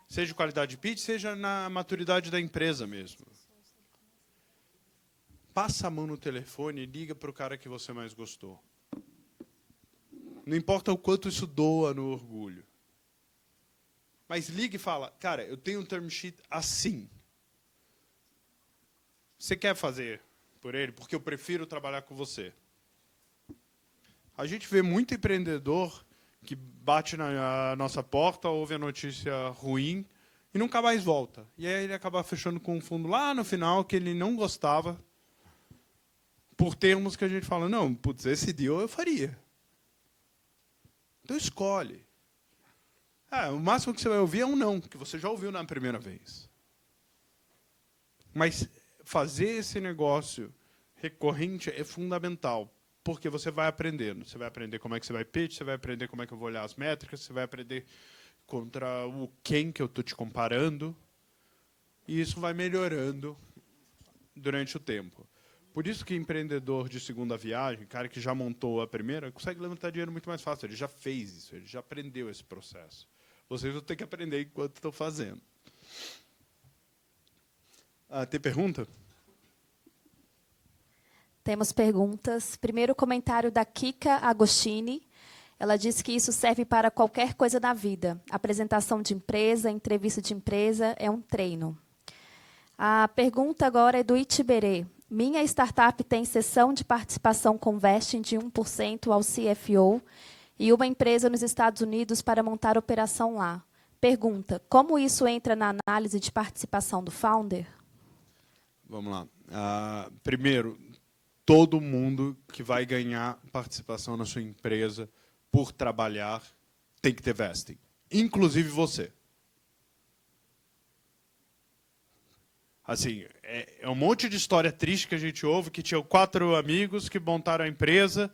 Seja de qualidade de pitch, seja na maturidade da empresa mesmo. Passa a mão no telefone e liga para o cara que você mais gostou. Não importa o quanto isso doa no orgulho. Mas liga e fala, cara, eu tenho um term sheet assim. Você quer fazer por ele? Porque eu prefiro trabalhar com você. A gente vê muito empreendedor que bate na nossa porta, ouve a notícia ruim e nunca mais volta. E aí ele acaba fechando com um fundo lá no final que ele não gostava, por termos que a gente fala, não, putz, esse deal eu faria. Então escolhe. O máximo que você vai ouvir é um não, que você já ouviu na primeira vez. Mas fazer esse negócio recorrente é fundamental, porque você vai aprendendo. Você vai aprender como é que você vai pitch, você vai aprender como é que eu vou olhar as métricas, você vai aprender contra o quem que eu estou te comparando, e isso vai melhorando durante o tempo. Por isso que empreendedor de segunda viagem, cara que já montou a primeira, consegue levantar dinheiro muito mais fácil. Ele já fez isso, ele já aprendeu esse processo. Vocês vão ter que aprender enquanto estão fazendo. Tem pergunta? Temos perguntas. Primeiro comentário da Kika Agostini. Ela disse que isso serve para qualquer coisa na vida. Apresentação de empresa, entrevista de empresa, é um treino. A pergunta agora é do Itiberê. Minha startup tem cessão de participação com vesting de 1% ao CFO e uma empresa nos Estados Unidos para montar operação lá. Pergunta, como isso entra na análise de participação do founder? Vamos lá. Primeiro, todo mundo que vai ganhar participação na sua empresa por trabalhar tem que ter vesting, inclusive você. Assim, é um monte de história triste que a gente ouve, que tinham 4 amigos que montaram a empresa,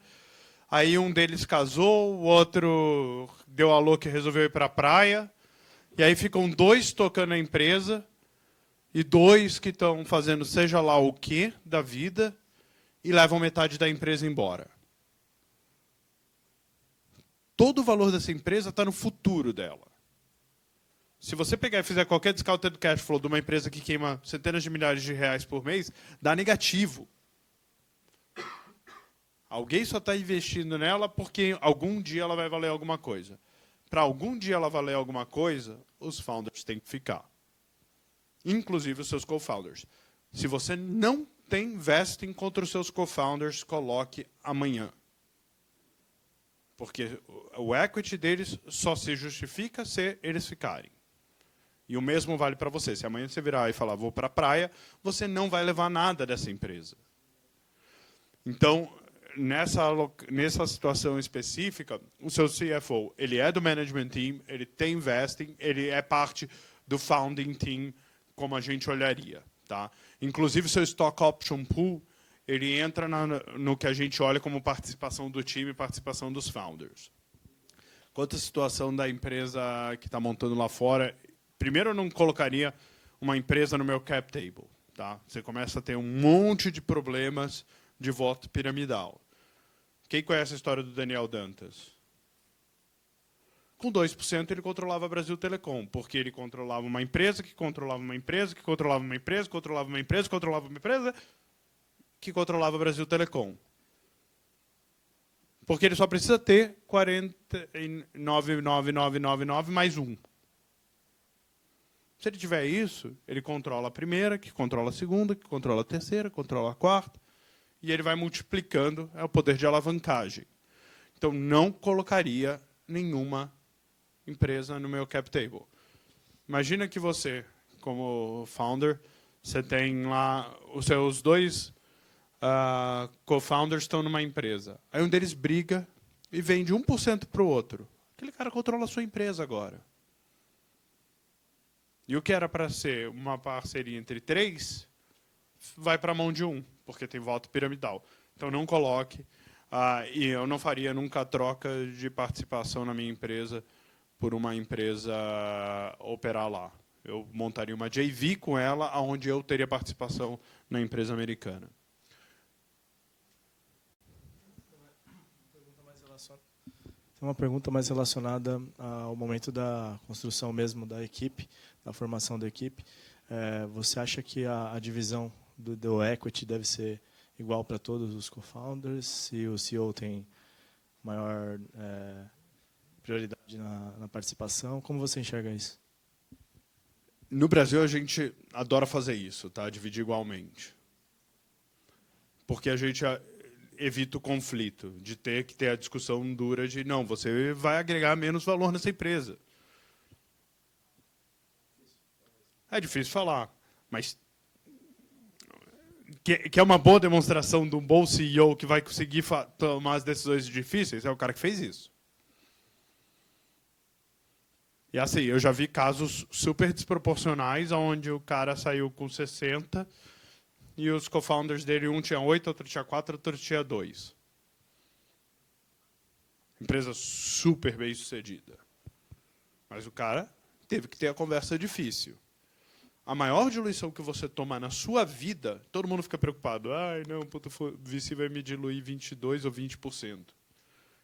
aí um deles casou, o outro deu a louca e resolveu ir para a praia, e aí ficam 2 tocando a empresa, e 2 que estão fazendo seja lá o que da vida e levam metade da empresa embora. Todo o valor dessa empresa está no futuro dela. Se você pegar e fizer qualquer discounted cash flow de uma empresa que queima centenas de milhares de reais por mês, dá negativo. Alguém só está investindo nela porque algum dia ela vai valer alguma coisa. Para algum dia ela valer alguma coisa, os founders têm que ficar. Inclusive os seus co-founders. Se você não tem vesting contra os seus co-founders, coloque amanhã. Porque o equity deles só se justifica se eles ficarem. E o mesmo vale para você. Se amanhã você virar e falar, vou para a praia, você não vai levar nada dessa empresa. Então, nessa situação específica, o seu CFO, ele é do management team, ele tem vesting, ele é parte do founding team, como a gente olharia. Tá? Inclusive, o seu stock option pool, ele entra no que a gente olha como participação do time e participação dos founders. Quanto à situação da empresa que está montando lá fora, primeiro eu não colocaria uma empresa no meu cap table. Tá? Você começa a ter um monte de problemas de voto piramidal. Quem conhece a história do Daniel Dantas? Com 2% ele controlava a Brasil Telecom, porque ele controlava uma empresa, que controlava uma empresa, que controlava uma empresa, controlava uma empresa, controlava uma empresa, que controlava a Brasil Telecom. Porque ele só precisa ter 49.999 mais 1. Se ele tiver isso, ele controla a primeira, que controla a segunda, que controla a terceira, controla a quarta, e ele vai multiplicando, é o poder de alavancagem. Então, não colocaria nenhuma empresa no meu cap table. Imagina que você, como founder, você tem lá os seus 2 co-founders estão numa empresa. Aí um deles briga e vende 1% para o outro. Aquele cara controla a sua empresa agora. E o que era para ser uma parceria entre 3, vai para a mão de 1, porque tem voto piramidal. Então, não coloque. E eu não faria nunca a troca de participação na minha empresa por uma empresa operar lá. Eu montaria uma JV com ela, onde eu teria participação na empresa americana. Tem uma pergunta mais relacionada ao momento da construção mesmo da equipe, da formação da equipe. Você acha que a divisão do equity deve ser igual para todos os co-founders? Se o CEO tem maior prioridade na participação, como você enxerga isso? No Brasil, a gente adora fazer isso, tá? Dividir igualmente. Porque a gente evita o conflito, de ter que ter a discussão dura de, não, você vai agregar menos valor nessa empresa. É difícil falar, mas que é uma boa demonstração de um bom CEO que vai conseguir tomar as decisões difíceis, é o cara que fez isso. E assim, eu já vi casos super desproporcionais, onde o cara saiu com 60 e os co-founders dele, um tinha 8, outro tinha 4, outro tinha 2. Empresa super bem sucedida. Mas o cara teve que ter a conversa difícil. A maior diluição que você toma na sua vida, todo mundo fica preocupado. Ai, não, o VC vai me diluir 22% ou 20%.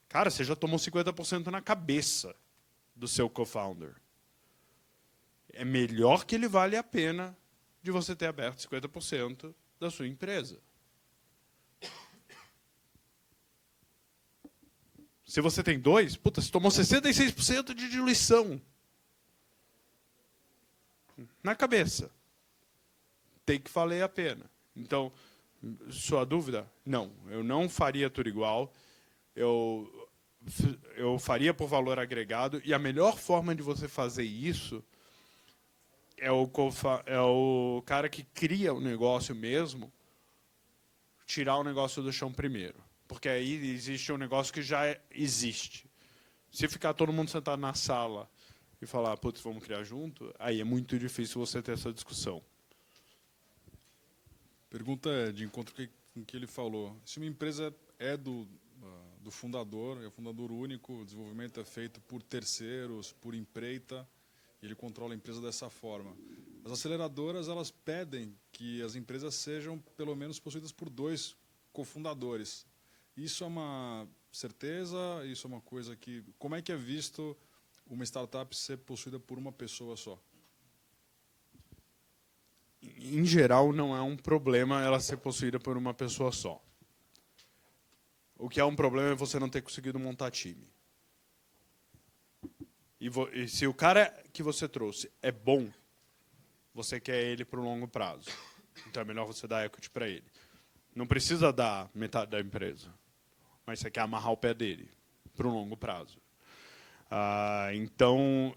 Cara, você já tomou 50% na cabeça do seu co-founder. É melhor que ele vale a pena de você ter aberto 50% da sua empresa. Se você tem 2, puta, você tomou 66% de diluição. Na cabeça. Tem que valer a pena. Então, sua dúvida? Não, eu não faria tudo igual. Eu faria por valor agregado. E a melhor forma de você fazer isso é o cara que cria o negócio mesmo, tirar o negócio do chão primeiro. Porque aí existe um negócio que já existe. Se ficar todo mundo sentado na sala e falar, putz, vamos criar junto, aí é muito difícil você ter essa discussão. Pergunta de encontro com o que ele falou. Se uma empresa é do fundador, é o fundador único, o desenvolvimento é feito por terceiros, por empreita, ele controla a empresa dessa forma. As aceleradoras, elas pedem que as empresas sejam, pelo menos, possuídas por 2 cofundadores. Isso é uma certeza? Isso é uma coisa que... Como é que é visto uma startup ser possuída por uma pessoa só? Em geral, não é um problema ela ser possuída por uma pessoa só. O que é um problema é você não ter conseguido montar time. E se o cara que você trouxe é bom, você quer ele para o longo prazo. Então é melhor você dar equity para ele. Não precisa dar metade da empresa, mas você quer amarrar o pé dele para um longo prazo. Então,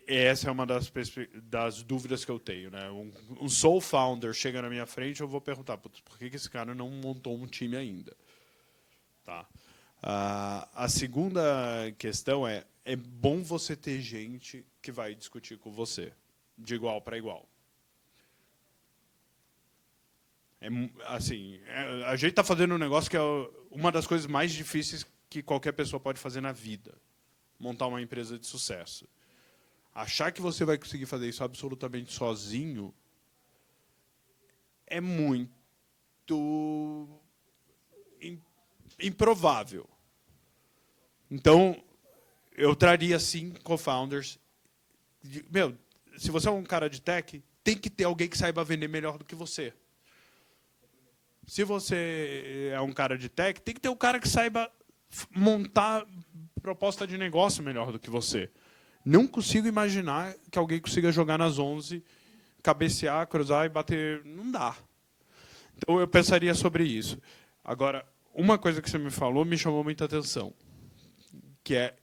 essa é uma das dúvidas que eu tenho, né? Um sole founder chega na minha frente, eu vou perguntar, por que esse cara não montou um time ainda? Tá. A segunda questão é bom você ter gente que vai discutir com você, de igual para igual. A gente está fazendo um negócio que é uma das coisas mais difíceis que qualquer pessoa pode fazer na vida, montar uma empresa de sucesso. Achar que você vai conseguir fazer isso absolutamente sozinho é muito improvável. Então, eu traria, sim, co-founders. Se você é um cara de tech, tem que ter alguém que saiba vender melhor do que você. Se você é um cara de tech, tem que ter um cara que saiba montar proposta de negócio melhor do que você. Não consigo imaginar que alguém consiga jogar nas 11, cabecear, cruzar e bater. Não dá. Então, eu pensaria sobre isso. Agora, uma coisa que você me falou me chamou muita atenção, que é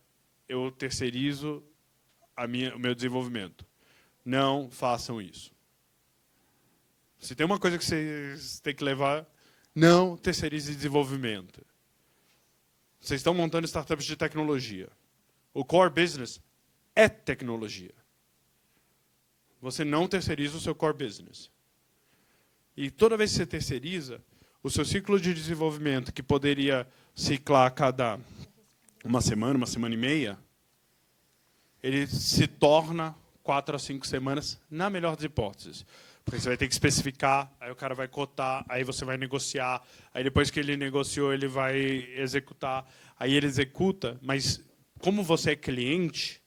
eu terceirizo o meu desenvolvimento. Não façam isso. Se tem uma coisa que vocês têm que levar, não terceirize desenvolvimento. Vocês estão montando startups de tecnologia. O core business é tecnologia. Você não terceiriza o seu core business. E toda vez que você terceiriza, o seu ciclo de desenvolvimento, que poderia ciclar a cada uma semana e meia, ele se torna 4 a 5 semanas, na melhor das hipóteses. Porque você vai ter que especificar, aí o cara vai cotar, aí você vai negociar, aí depois que ele negociou, ele vai executar, aí ele executa, mas como você é cliente,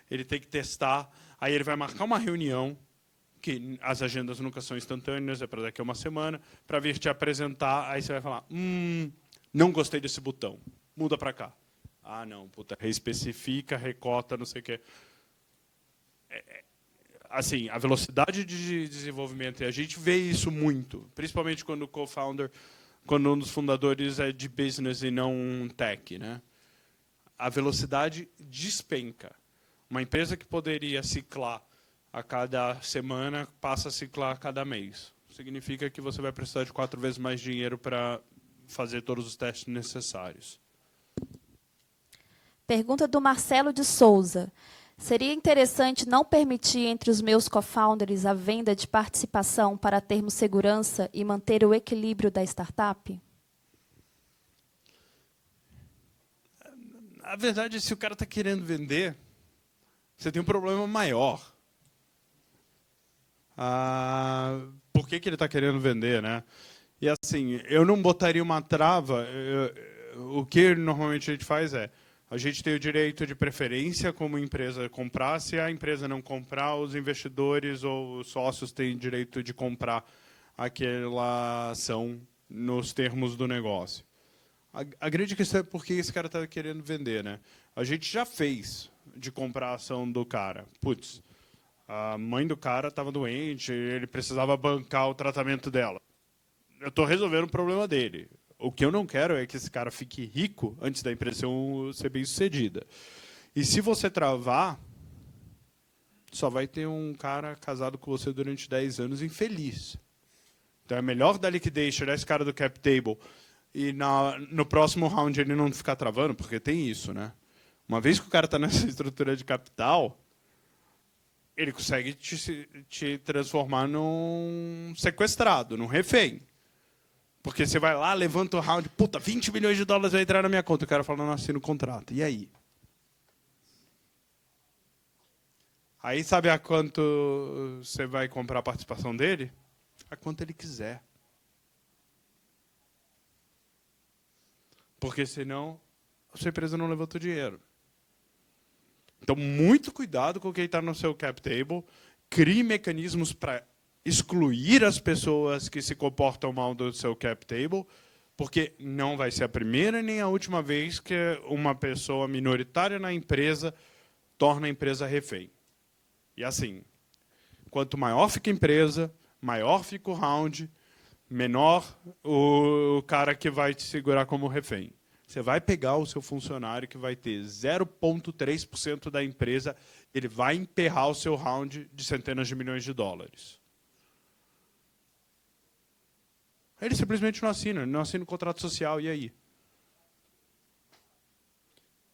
ele tem que testar, aí ele vai marcar uma reunião, que as agendas nunca são instantâneas, é para daqui a uma semana, para vir te apresentar, aí você vai falar, não gostei desse botão, muda para cá. Ah, não, puta, reespecifica, recota, não sei o quê. Assim, a velocidade de desenvolvimento, e a gente vê isso muito, principalmente quando o co-founder, quando um dos fundadores é de business e não tech, né? A velocidade despenca. Uma empresa que poderia ciclar a cada semana, passa a ciclar a cada mês. Significa que você vai precisar de 4 vezes mais dinheiro para fazer todos os testes necessários. Pergunta do Marcelo de Souza. Seria interessante não permitir entre os meus co-founders a venda de participação para termos segurança e manter o equilíbrio da startup? A verdade é que se o cara está querendo vender, você tem um problema maior. Por que ele está querendo vender, né? E assim, eu não botaria uma trava. O que normalmente a gente faz é, a gente tem o direito de preferência como empresa comprar. Se a empresa não comprar, os investidores ou os sócios têm direito de comprar aquela ação nos termos do negócio. A grande questão é por que esse cara está querendo vender, né? A gente já fez de comprar a ação do cara. Putz, a mãe do cara estava doente, ele precisava bancar o tratamento dela. Eu estou resolvendo o problema dele. O que eu não quero é que esse cara fique rico antes da empresa ser bem-sucedida. E se você travar, só vai ter um cara casado com você durante 10 anos infeliz. Então é melhor dar liquidez, tirar esse cara do cap table e no próximo round ele não ficar travando, porque tem isso, né? Uma vez que o cara está nessa estrutura de capital, ele consegue te transformar num sequestrado, num refém. Porque você vai lá, levanta o round, puta, 20 milhões de dólares vai entrar na minha conta. O cara fala, não assina o contrato. E aí? Aí sabe a quanto você vai comprar a participação dele? A quanto ele quiser. Porque senão a sua empresa não levantou dinheiro. Então, muito cuidado com quem está no seu cap table. Crie mecanismos para excluir as pessoas que se comportam mal do seu cap table, porque não vai ser a primeira nem a última vez que uma pessoa minoritária na empresa torna a empresa refém. E assim, quanto maior fica a empresa, maior fica o round, menor o cara que vai te segurar como refém. Você vai pegar o seu funcionário que vai ter 0,3% da empresa, ele vai emperrar o seu round de centenas de milhões de dólares. Ele simplesmente não assina, ele não assina o contrato social, e aí?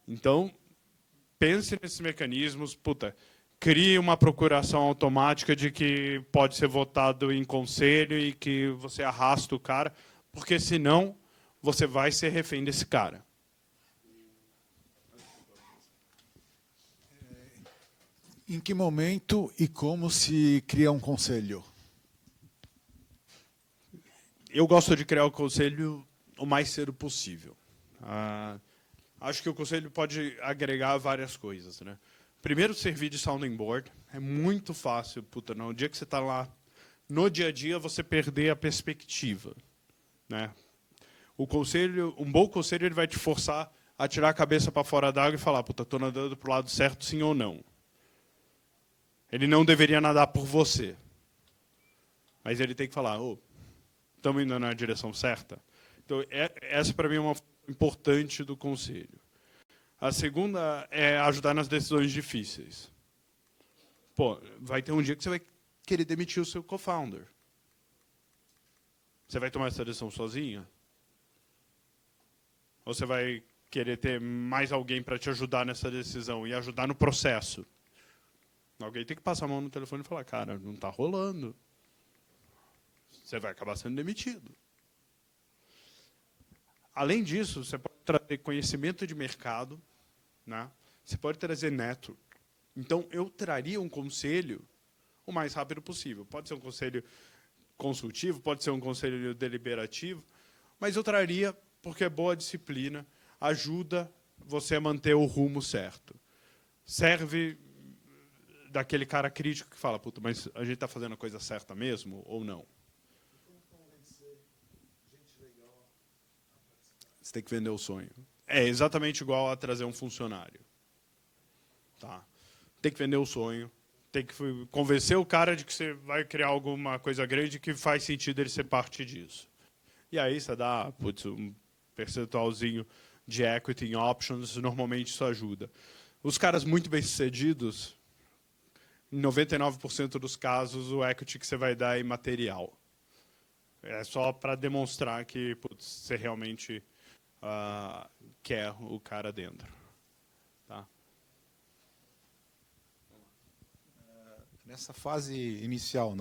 Então, pense nesses mecanismos, crie uma procuração automática de que pode ser votado em conselho e que você arrasta o cara, porque senão você vai ser refém desse cara. Em que momento e como se cria um conselho? Eu gosto de criar o conselho o mais cedo possível. Acho que o conselho pode agregar várias coisas, né? Primeiro, servir de sounding board. É muito fácil, no dia que você está lá, no dia a dia, você perder a perspectiva, né? O conselho, um bom conselho, ele vai te forçar a tirar a cabeça para fora d'água e falar, estou nadando para o lado certo, sim ou não. Ele não deveria nadar por você. Mas ele tem que falar, estamos indo na direção certa? Então, essa, para mim, é uma importante do conselho. A segunda é ajudar nas decisões difíceis. Vai ter um dia que você vai querer demitir o seu co-founder. Você vai tomar essa decisão sozinha? Ou você vai querer ter mais alguém para te ajudar nessa decisão e ajudar no processo? Alguém tem que passar a mão no telefone e falar, cara, não está rolando. Você vai acabar sendo demitido. Além disso, você pode trazer conhecimento de mercado, né? Você pode trazer network. Então, eu traria um conselho o mais rápido possível. Pode ser um conselho consultivo, pode ser um conselho deliberativo, mas eu traria porque é boa disciplina, ajuda você a manter o rumo certo. Serve daquele cara crítico que fala, mas a gente está fazendo a coisa certa mesmo ou não? Você tem que vender o sonho. É exatamente igual a trazer um funcionário. Tá? Tem que vender o sonho, tem que convencer o cara de que você vai criar alguma coisa grande que faz sentido ele ser parte disso. E aí você dá um percentualzinho de equity em options, normalmente isso ajuda. Os caras muito bem-sucedidos, em 99% dos casos, o equity que você vai dar é imaterial. É só para demonstrar que você realmente quer o cara dentro. Tá? Nessa fase inicial,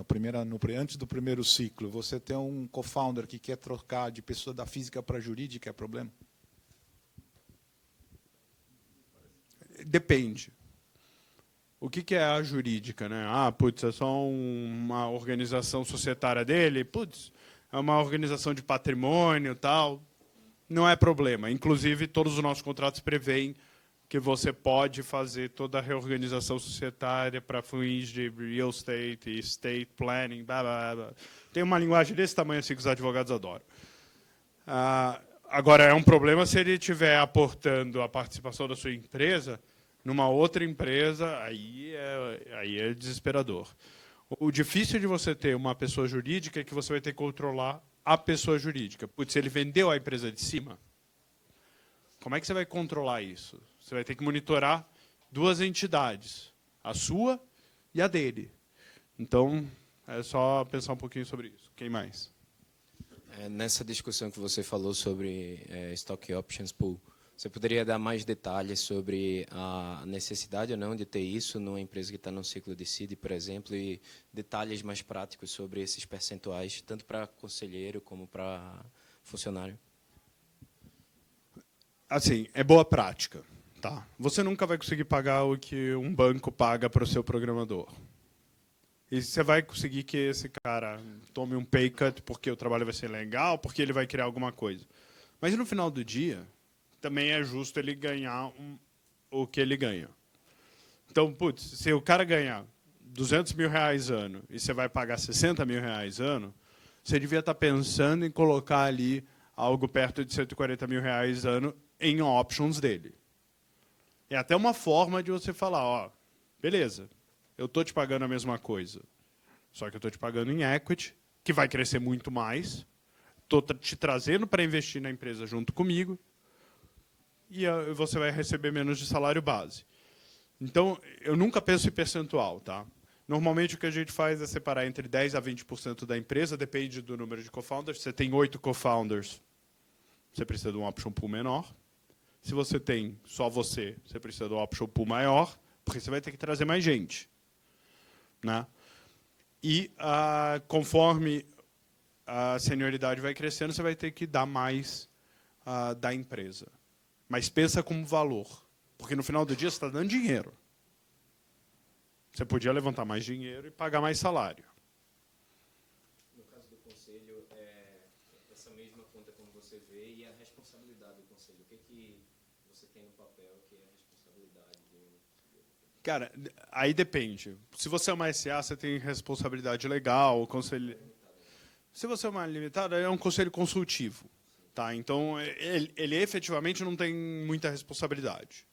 antes do primeiro ciclo, você tem um co-founder que quer trocar de pessoa da física para a jurídica, é problema? Depende. O que é a jurídica, né? É só uma organização societária dele? É uma organização de patrimônio e tal. Não é problema. Inclusive, todos os nossos contratos prevêem que você pode fazer toda a reorganização societária para fins de real estate, estate planning, blá, blá, blá. Tem uma linguagem desse tamanho assim que os advogados adoram. Agora, é um problema se ele estiver aportando a participação da sua empresa numa outra empresa, aí é desesperador. O difícil de você ter uma pessoa jurídica é que você vai ter que controlar a pessoa jurídica. Se ele vendeu a empresa de cima, como é que você vai controlar isso? Você vai ter que monitorar duas entidades, a sua e a dele. Então, é só pensar um pouquinho sobre isso. Quem mais? Nessa discussão que você falou sobre Stock Options Pool, você poderia dar mais detalhes sobre a necessidade ou não de ter isso numa empresa que está num ciclo de seed, por exemplo, e detalhes mais práticos sobre esses percentuais, tanto para conselheiro como para funcionário? Assim, é boa prática. Tá. Você nunca vai conseguir pagar o que um banco paga para o seu programador. E você vai conseguir que esse cara tome um pay cut porque o trabalho vai ser legal, porque ele vai criar alguma coisa. Mas no final do dia, também é justo ele ganhar o que ele ganha. Então, putz, se o cara ganhar 200 mil reais ano e você vai pagar 60 mil reais ano, você devia estar pensando em colocar ali algo perto de 140 mil reais ano em options dele. É até uma forma de você falar, ó, beleza, eu estou te pagando a mesma coisa, só que eu estou te pagando em equity, que vai crescer muito mais, estou te trazendo para investir na empresa junto comigo, e você vai receber menos de salário base. Então, eu nunca penso em percentual, tá? Normalmente, o que a gente faz é separar entre 10% a 20% da empresa, depende do número de co-founders. Você tem 8 co-founders, você precisa de um option pool menor. Se você tem só você precisa de um option pool maior, porque você vai ter que trazer mais gente. Né? E, conforme a senioridade vai crescendo, você vai ter que dar mais da empresa. Mas pensa como valor, porque no final do dia você está dando dinheiro. Você podia levantar mais dinheiro e pagar mais salário. No caso do conselho, essa mesma conta como você vê e a responsabilidade do conselho. O que você tem no papel que é a responsabilidade? Cara, aí depende. Se você é uma SA, você tem responsabilidade legal. O conselho... Se você é uma limitada, é um conselho consultivo. Tá? Então, ele efetivamente não tem muita responsabilidade.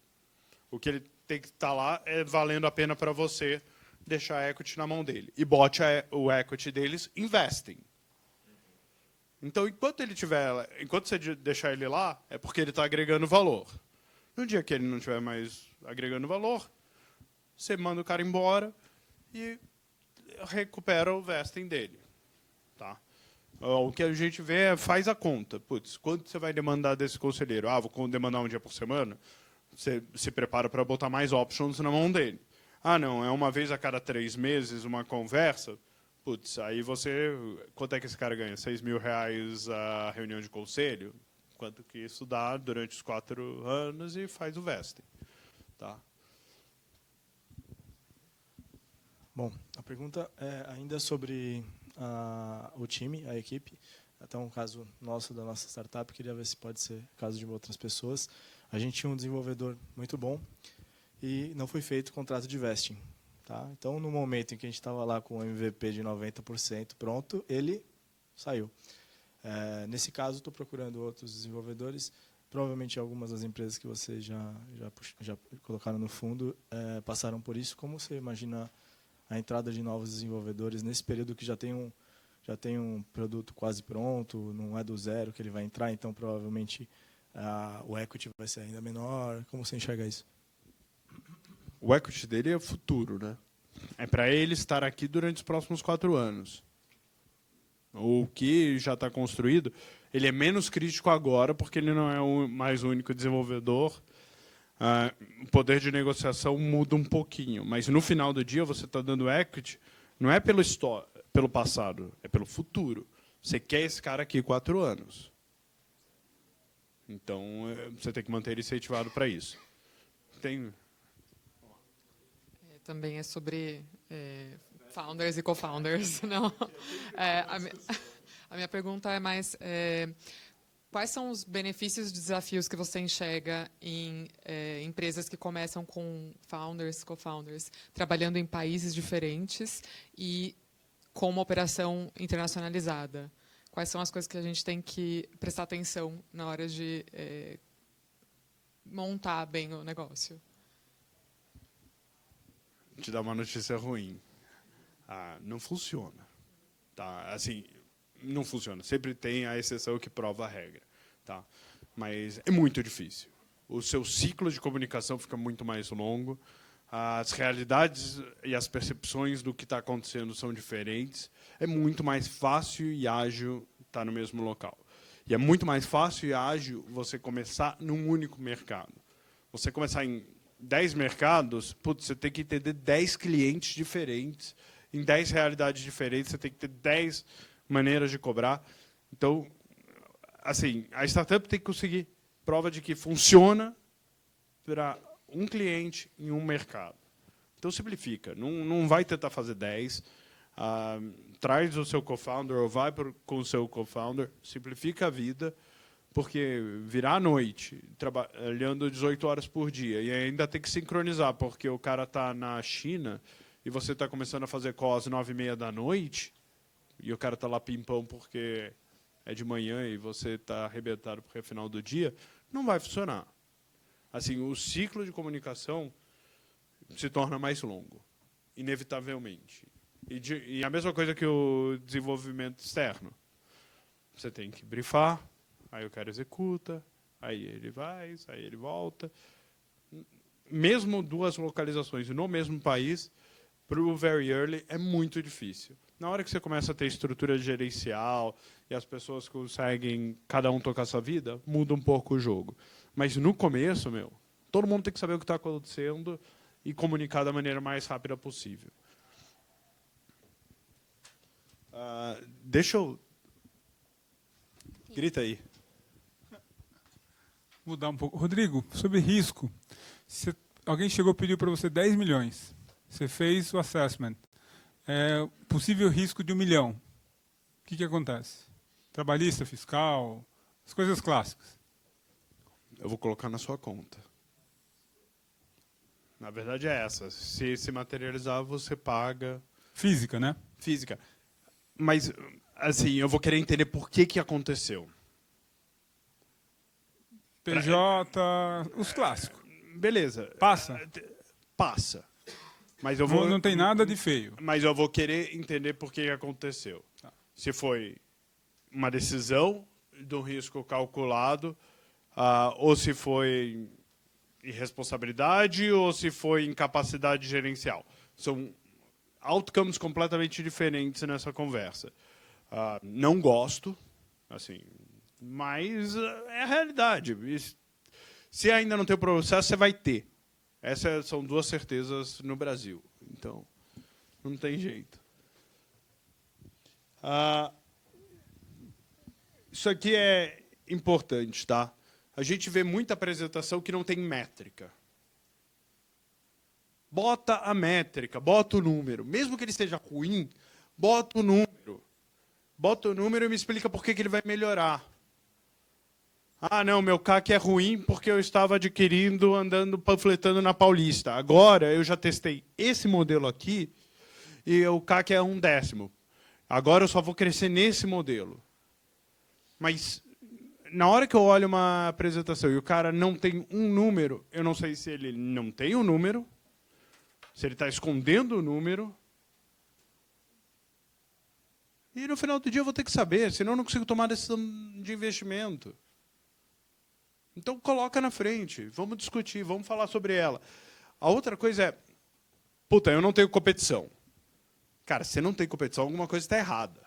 O que ele tem que estar lá é valendo a pena para você deixar a equity na mão dele. E bote o equity deles, investem. Então, enquanto você deixar ele lá, é porque ele está agregando valor. No dia que ele não estiver mais agregando valor, você manda o cara embora e recupera o vesting dele. Tá? O que a gente vê é, faz a conta. Putz, quanto você vai demandar desse conselheiro? Vou demandar um dia por semana? Você se prepara para botar mais options na mão dele. Não, é uma vez a cada 3 meses uma conversa. Putz, aí você... Quanto é que esse cara ganha? 6 mil reais a reunião de conselho? Quanto que isso dá durante os 4 anos e faz o vesting. Tá? Bom, a pergunta é ainda sobre o time, a equipe. Até um caso nosso, da nossa startup, queria ver se pode ser caso de outras pessoas. A gente tinha um desenvolvedor muito bom e não foi feito contrato de vesting. Tá? Então, no momento em que a gente estava lá com o MVP de 90% pronto, ele saiu. Nesse caso, estou procurando outros desenvolvedores. Provavelmente algumas das empresas que vocês já colocaram no fundo passaram por isso. Como você imagina a entrada de novos desenvolvedores nesse período que já tem um produto quase pronto, não é do zero que ele vai entrar, então provavelmente o equity vai ser ainda menor. Como você enxerga isso? O equity dele é o futuro, né? É para ele estar aqui durante os próximos 4 anos. O que já está construído, ele é menos crítico agora, porque ele não é mais o único desenvolvedor. O poder de negociação muda um pouquinho, mas no final do dia você está dando equity, não é pelo passado, é pelo futuro. Você quer esse cara aqui 4 anos. Então, você tem que manter ele incentivado para isso. Também é sobre founders e co-founders. Não. A minha pergunta é mais... quais são os benefícios e desafios que você enxerga em empresas que começam com founders, co-founders, trabalhando em países diferentes e com uma operação internacionalizada? Quais são as coisas que a gente tem que prestar atenção na hora de montar bem o negócio? Vou te dar uma notícia ruim. Não funciona. Tá? Assim, não funciona. Sempre tem a exceção que prova a regra. Tá? Mas é muito difícil. O seu ciclo de comunicação fica muito mais longo. As realidades e as percepções do que está acontecendo são diferentes. É muito mais fácil e ágil estar no mesmo local. E é muito mais fácil e ágil você começar num único mercado. Você começar em 10 mercados, você tem que entender 10 clientes diferentes, em 10 realidades diferentes, você tem que ter 10 maneiras de cobrar. Então, assim, a startup tem que conseguir prova de que funciona para um cliente em um mercado. Então, simplifica. Não vai tentar fazer 10. Traz o seu co-founder ou vai com o seu co-founder. Simplifica a vida, porque virar à noite, trabalhando 18 horas por dia, e ainda tem que sincronizar, porque o cara está na China e você está começando a fazer call às 9h30 da noite, e o cara está lá pimpão porque é de manhã e você está arrebentado porque é final do dia, não vai funcionar. Assim, o ciclo de comunicação se torna mais longo, inevitavelmente. E a mesma coisa que o desenvolvimento externo. Você tem que brifar, aí o cara executa, aí ele vai, aí ele volta. Mesmo 2 localizações no mesmo país, para o very early é muito difícil. Na hora que você começa a ter estrutura gerencial e as pessoas conseguem cada um tocar sua vida, muda um pouco o jogo. Mas no começo, todo mundo tem que saber o que está acontecendo e comunicar da maneira mais rápida possível. Deixa eu... Grita aí. Mudar um pouco. Rodrigo, sobre risco. Alguém chegou e pediu para você 10 milhões. Você fez o assessment. Possível risco de 1 milhão. O que acontece? Trabalhista, fiscal, as coisas clássicas. Eu vou colocar na sua conta. Na verdade é essa. Se se materializar, você paga... Física, né? Física. Mas, assim, eu vou querer entender por que aconteceu. PJ, os clássicos. Beleza. Passa? Passa. Mas eu vou... Não tem nada de feio. Mas eu vou querer entender por que aconteceu. Tá. Se foi uma decisão de um risco calculado, ou se foi irresponsabilidade, ou se foi incapacidade gerencial. São outcomes completamente diferentes nessa conversa. Não gosto, assim, mas é a realidade. Se ainda não tem o processo, você vai ter. Essas são 2 certezas no Brasil. Então, não tem jeito. Isso aqui é importante, tá? A gente vê muita apresentação que não tem métrica. Bota a métrica, bota o número. Mesmo que ele esteja ruim, bota o número. Bota o número e me explica por que ele vai melhorar. Não, meu CAC é ruim porque eu estava adquirindo, andando, panfletando na Paulista. Agora, eu já testei esse modelo aqui e o CAC é 1/10. Agora, eu só vou crescer nesse modelo. Mas, na hora que eu olho uma apresentação e o cara não tem um número, eu não sei se ele não tem um número, se ele está escondendo o número. E, no final do dia, eu vou ter que saber, senão eu não consigo tomar decisão de investimento. Então, coloca na frente, vamos discutir, vamos falar sobre ela. A outra coisa é, eu não tenho competição. Cara, se você não tem competição, alguma coisa está errada.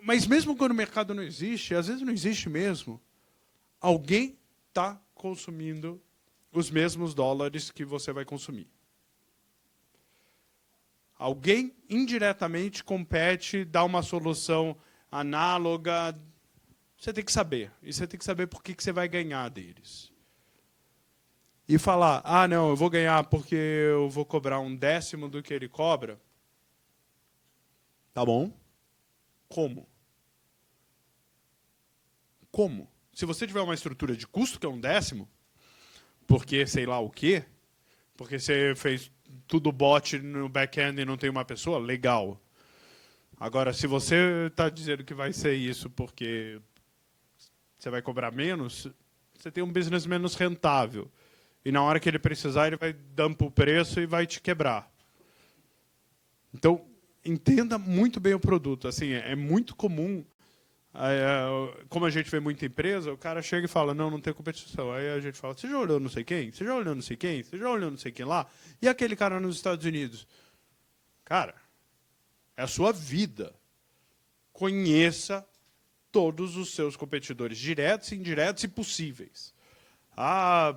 Mas mesmo quando o mercado não existe, às vezes não existe mesmo, alguém está consumindo os mesmos dólares que você vai consumir. Alguém indiretamente compete, dá uma solução análoga. Você tem que saber. E você tem que saber por que você vai ganhar deles. E falar, não, eu vou ganhar porque eu vou cobrar 1/10 do que ele cobra. Tá bom? Como? Como? Se você tiver uma estrutura de custo que é 1/10, porque sei lá o quê, porque você fez tudo bot no back-end e não tem uma pessoa, legal. Agora, se você está dizendo que vai ser isso porque você vai cobrar menos, você tem um business menos rentável. E na hora que ele precisar, ele vai dumpa o preço e vai te quebrar. Então, entenda muito bem o produto. Assim, é muito comum, como a gente vê muita empresa, o cara chega e fala, não tem competição. Aí a gente fala, você já olhou não sei quem? Você já olhou não sei quem? Você já olhou não sei quem lá? E aquele cara nos Estados Unidos? Cara, é a sua vida. Conheça todos os seus competidores, diretos, indiretos e possíveis. A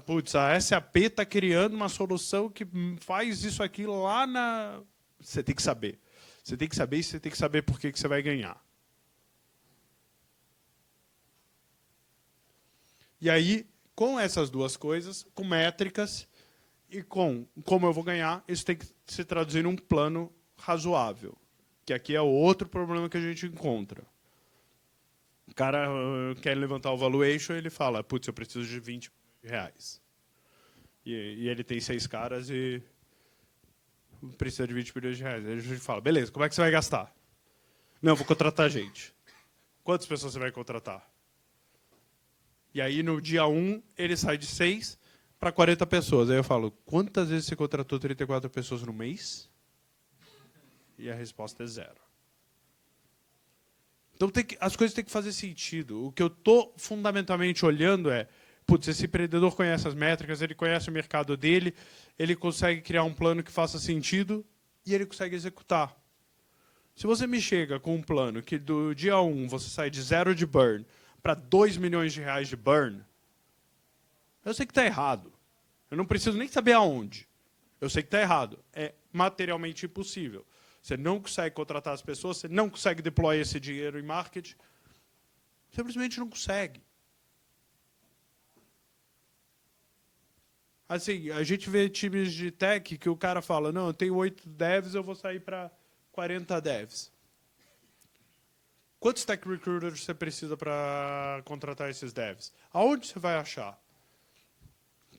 SAP está criando uma solução que faz isso aqui lá na... Você tem que saber. Você tem que saber e você tem que saber por que você vai ganhar. E aí, com essas duas coisas, com métricas e com como eu vou ganhar, isso tem que se traduzir num plano razoável. Que aqui é o outro problema que a gente encontra. O cara quer levantar o valuation, ele fala, putz, eu preciso de 20 reais. E ele tem 6 caras e precisa de 20 milhões de reais. Aí a gente fala, beleza, como é que você vai gastar? Não, eu vou contratar gente. Quantas pessoas você vai contratar? E aí, no dia 1, ele sai de 6 para 40 pessoas. Aí eu falo, quantas vezes você contratou 34 pessoas no mês? E a resposta é 0. Então, as coisas têm que fazer sentido. O que eu estou fundamentalmente olhando é, putz, esse empreendedor conhece as métricas, ele conhece o mercado dele, ele consegue criar um plano que faça sentido e ele consegue executar. Se você me chega com um plano que do dia 1 você sai de 0 de burn para 2 milhões de reais de burn, eu sei que está errado. Eu não preciso nem saber aonde. Eu sei que está errado. É materialmente impossível. Você não consegue contratar as pessoas, você não consegue deployar esse dinheiro em marketing. Simplesmente não consegue. Assim, a gente vê times de tech que o cara fala, não, eu tenho 8 devs, eu vou sair para 40 devs. Quantos tech recruiters você precisa para contratar esses devs? Aonde você vai achar?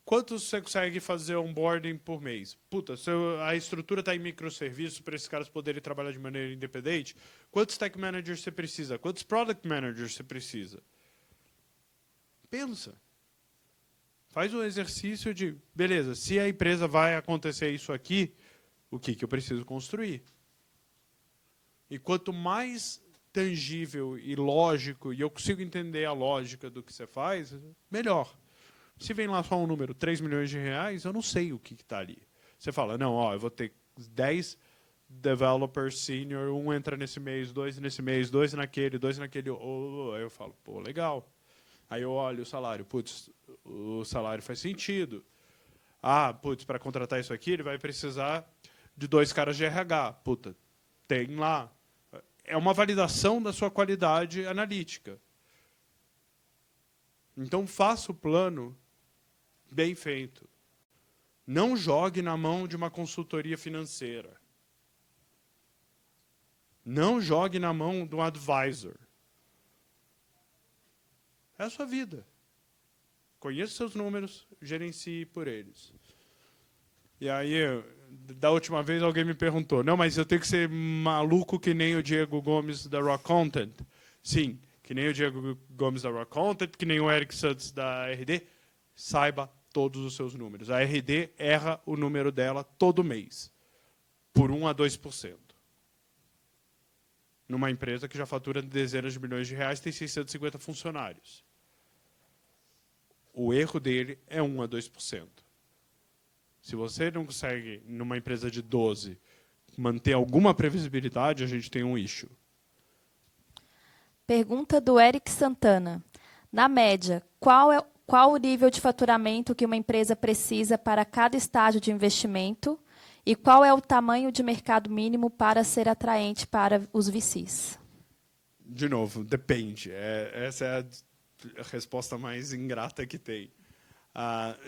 Quantos você consegue fazer onboarding por mês? Puta, a estrutura está em microserviços para esses caras poderem trabalhar de maneira independente. Quantos tech managers você precisa? Quantos product managers você precisa? Pensa. Faz um exercício de, beleza, se a empresa vai acontecer isso aqui, o que eu preciso construir? E quanto mais tangível e lógico, e eu consigo entender a lógica do que você faz, melhor. Se vem lá só um número, 3 milhões de reais, eu não sei o que está ali. Você fala, não, ó, eu vou ter 10 developers senior, um entra nesse mês, 2 nesse mês, 2 naquele, 2 naquele. Aí eu falo, pô, legal. Aí eu olho o salário, putz, o salário faz sentido. Ah, putz, para contratar isso aqui, ele vai precisar de 2 caras de RH. Puta, tem lá. É uma validação da sua qualidade analítica. Então, faça o plano bem feito. Não jogue na mão de uma consultoria financeira. Não jogue na mão de um advisor. É a sua vida. Conheça seus números, gerencie por eles. E aí, da última vez, alguém me perguntou, não, mas eu tenho que ser maluco que nem o Diego Gomes da Rock Content? Sim, que nem o Diego Gomes da Rock Content, que nem o Eric Santos da RD. Saiba todos os seus números. A RD erra o número dela todo mês, por 1 a 2%. Numa empresa que já fatura dezenas de milhões de reais, tem 650 funcionários. O erro dele é 1 a 2%. Se você não consegue, numa empresa de 12, manter alguma previsibilidade, a gente tem um issue. Pergunta do Eric Santana. Na média, qual o nível de faturamento que uma empresa precisa para cada estágio de investimento e qual é o tamanho de mercado mínimo para ser atraente para os VCs? De novo, depende. Essa é a resposta mais ingrata que tem.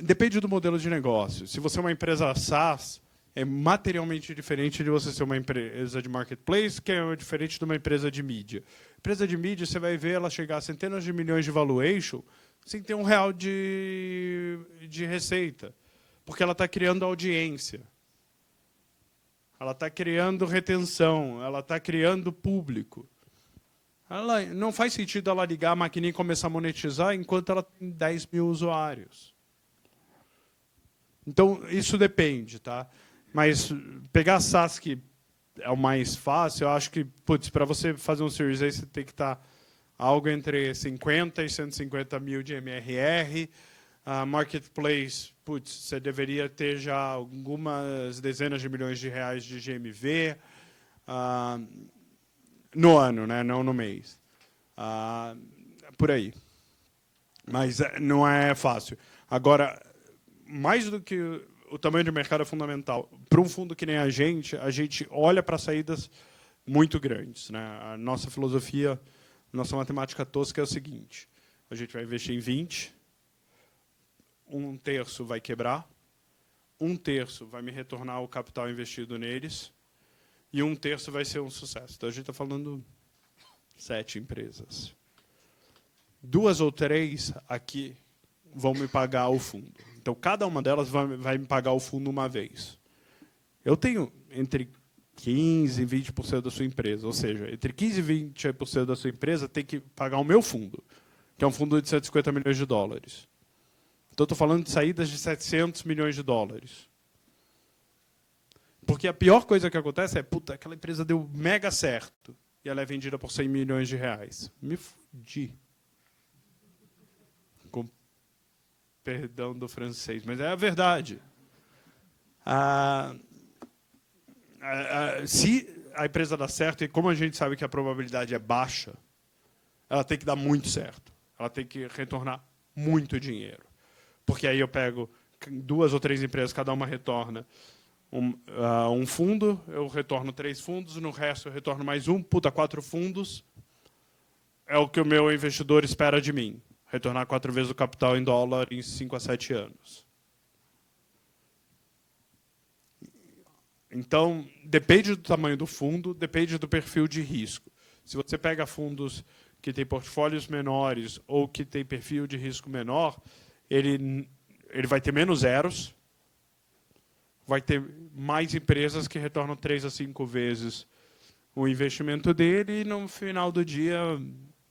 Depende do modelo de negócio. Se você é uma empresa SaaS, é materialmente diferente de você ser uma empresa de marketplace, que é diferente de uma empresa de mídia. Empresa de mídia, você vai ver ela chegar a centenas de milhões de valuation sem ter R$1 de receita, porque ela está criando audiência, ela está criando retenção, ela está criando público. Não faz sentido ela ligar a maquininha e começar a monetizar enquanto ela tem 10 mil usuários. Então, isso depende, tá? Mas pegar SaaS, que é o mais fácil, eu acho que, putz, para você fazer um Series A, você tem que estar algo entre 50 e 150 mil de MRR. Marketplace, putz, você deveria ter já algumas dezenas de milhões de reais de GMV no ano, né? Não no mês. Por aí. Mas não é fácil. Agora, mais do que o tamanho de mercado é fundamental. Para um fundo que nem a gente olha para saídas muito grandes, né? A nossa filosofia, nossa matemática tosca é o seguinte: a gente vai investir em 20, um terço vai quebrar, um terço vai me retornar o capital investido neles e um terço vai ser um sucesso. Então, a gente está falando 7 empresas. 2 ou 3 aqui vão me pagar o fundo. Então, cada uma delas vai me pagar o fundo uma vez. Eu tenho entre 15% e 20% da sua empresa. Ou seja, entre 15% e 20% da sua empresa tem que pagar o meu fundo, que é um fundo de 150 milhões de dólares. Então, estou falando de saídas de 700 milhões de dólares. Porque a pior coisa que acontece é, puta, aquela empresa deu mega certo e ela é vendida por 100 milhões de reais. Me fudi. Com perdão do francês, mas é a verdade. Se a empresa dá certo, e como a gente sabe que a probabilidade é baixa, ela tem que dar muito certo. Ela tem que retornar muito dinheiro. Porque aí eu pego 2 ou 3 empresas, cada uma retorna um fundo, eu retorno 3 fundos, no resto eu retorno mais 4 fundos. É o que o meu investidor espera de mim. Retornar 4 vezes o capital em dólar em 5 a 7 anos. Então, depende do tamanho do fundo, depende do perfil de risco. Se você pega fundos que têm portfólios menores ou que têm perfil de risco menor, ele vai ter menos zeros, vai ter mais empresas que retornam 3 a 5 vezes o investimento dele e, no final do dia,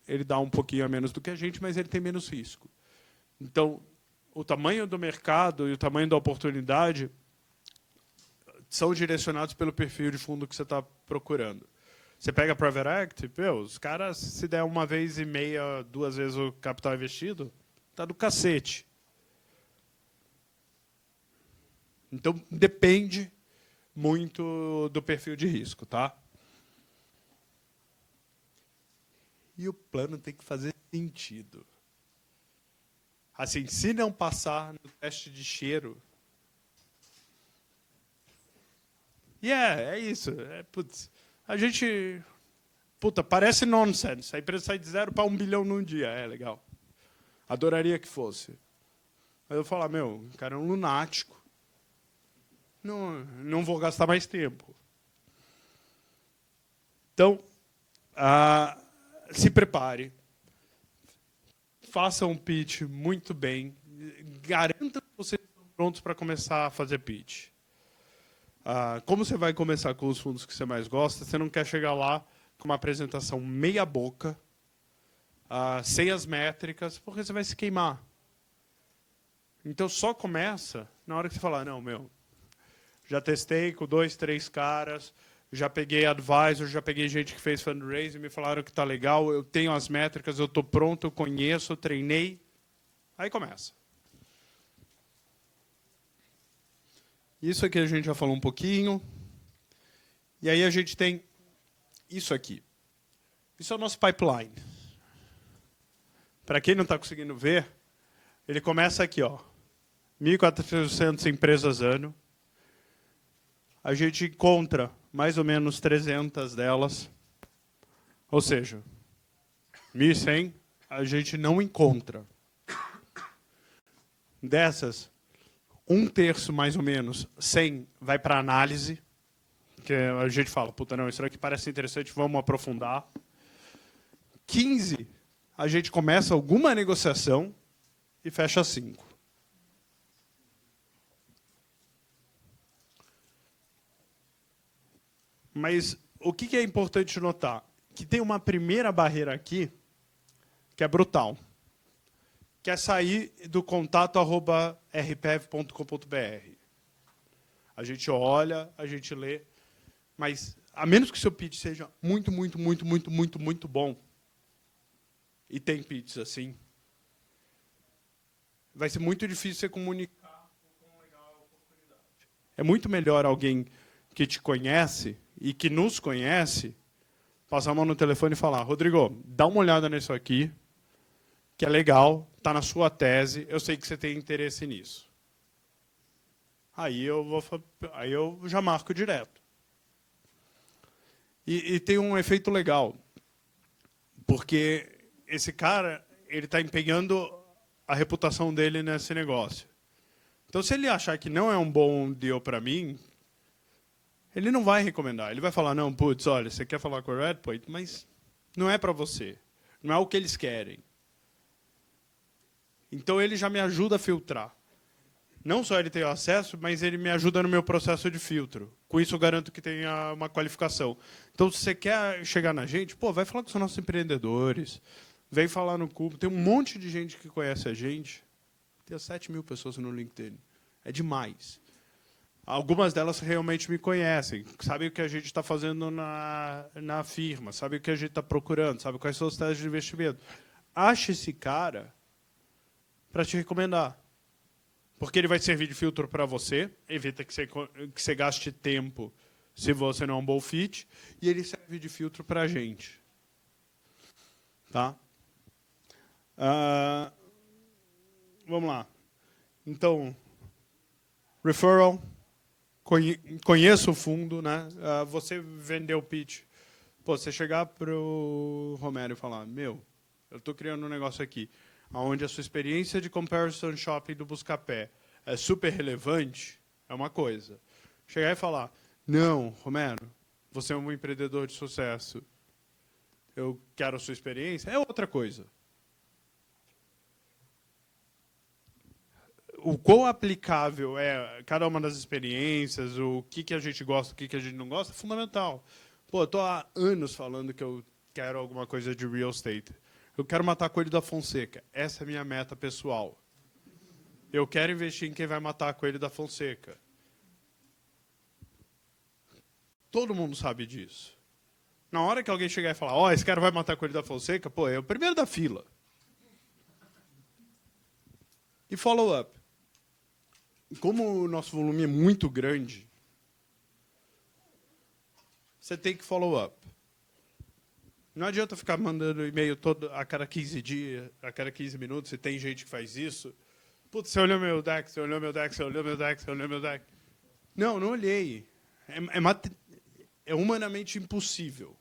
ele dá um pouquinho a menos do que a gente, mas ele tem menos risco. Então, o tamanho do mercado e o tamanho da oportunidade são direcionados pelo perfil de fundo que você está procurando. Você pega a Private Equity, os caras, se der 1,5 vezes, 2 vezes o capital investido, está do cacete. Então, depende muito do perfil de risco, tá? E o plano tem que fazer sentido. Assim, se não passar no teste de cheiro... é isso. A gente... parece nonsense. A empresa sai de 0 para 1 bilhão num dia. É legal. Adoraria que fosse. Mas eu falo, o cara é um lunático. Não vou gastar mais tempo. Então, se prepare. Faça um pitch muito bem. Garanta que vocês estão prontos para começar a fazer pitch. Como você vai começar com os fundos que você mais gosta, você não quer chegar lá com uma apresentação meia boca, sem as métricas, porque você vai se queimar. Então, só começa na hora que você falar, já testei com 2, 3 caras, já peguei advisor, já peguei gente que fez fundraising, me falaram que está legal, eu tenho as métricas, eu estou pronto, eu conheço, eu treinei. Aí começa. Isso aqui a gente já falou um pouquinho. E aí a gente tem isso aqui. Isso é o nosso pipeline. Para quem não está conseguindo ver, ele começa aqui, 1.400 empresas ano. A gente encontra mais ou menos 300 delas. Ou seja, 1.100 a gente não encontra. Dessas, 1/3 mais ou menos, 100 vai para análise, que a gente fala, isso aqui parece interessante, vamos aprofundar. 15, a gente começa alguma negociação e fecha 5. Mas o que é importante notar? Que tem uma primeira barreira aqui, que é brutal, que é sair do contato@rpev.com.br. A gente olha, a gente lê, mas a menos que o seu pitch seja muito, muito, muito, muito, muito, muito bom, e tem pitches assim, vai ser muito difícil você comunicar com legal a oportunidade. É muito melhor alguém que te conhece e que nos conhece passar a mão no telefone e falar, Rodrigo, dá uma olhada nisso aqui, que é legal, está na sua tese, eu sei que você tem interesse nisso. Aí eu já marco direto. E tem um efeito legal, porque esse cara ele está empenhando a reputação dele nesse negócio. Então, se ele achar que não é um bom deal para mim, ele não vai recomendar. Ele vai falar, não, putz, olha, você quer falar com o Redpoint, mas não é para você. Não é o que eles querem. Então, ele já me ajuda a filtrar. Não só ele tem o acesso, mas ele me ajuda no meu processo de filtro. Com isso, eu garanto que tenha uma qualificação. Então, se você quer chegar na gente, pô, vai falar com os nossos empreendedores, vem falar no Cubo. Tem um monte de gente que conhece a gente. Tem 7.000 pessoas no LinkedIn. É demais. Algumas delas realmente me conhecem, sabem o que a gente está fazendo na firma, sabem o que a gente está procurando, sabem quais são os testes de investimento. Acha esse cara para te recomendar. Porque ele vai servir de filtro para você, evita que você gaste tempo se você não é um bom fit, e ele serve de filtro para a gente. Tá? Vamos lá. Então, referral, conheça o fundo, né? Você vendeu o pitch. Pô, você chegar para o Romero e falar, meu, eu estou criando um negócio aqui, onde a sua experiência de comparison shopping do Buscapé é super relevante, é uma coisa. Chegar e falar, não, Romero, você é um empreendedor de sucesso, eu quero a sua experiência, é outra coisa. O quão aplicável é cada uma das experiências, o que a gente gosta, o que a gente não gosta, é fundamental. Pô, estou há anos falando que eu quero alguma coisa de real estate. Eu quero matar coelho da Fonseca. Essa é a minha meta pessoal. Eu quero investir em quem vai matar coelho da Fonseca. Todo mundo sabe disso. Na hora que alguém chegar e falar, ó, esse cara vai matar coelho da Fonseca, pô, é o primeiro da fila. E follow-up. Como o nosso volume é muito grande, você tem que follow-up. Não adianta ficar mandando e-mail a cada 15 dias, a cada 15 minutos, se tem gente que faz isso. Putz, você olhou meu deck, você olhou meu deck, você olhou meu deck, você olhou meu deck. Não, não olhei. É humanamente impossível.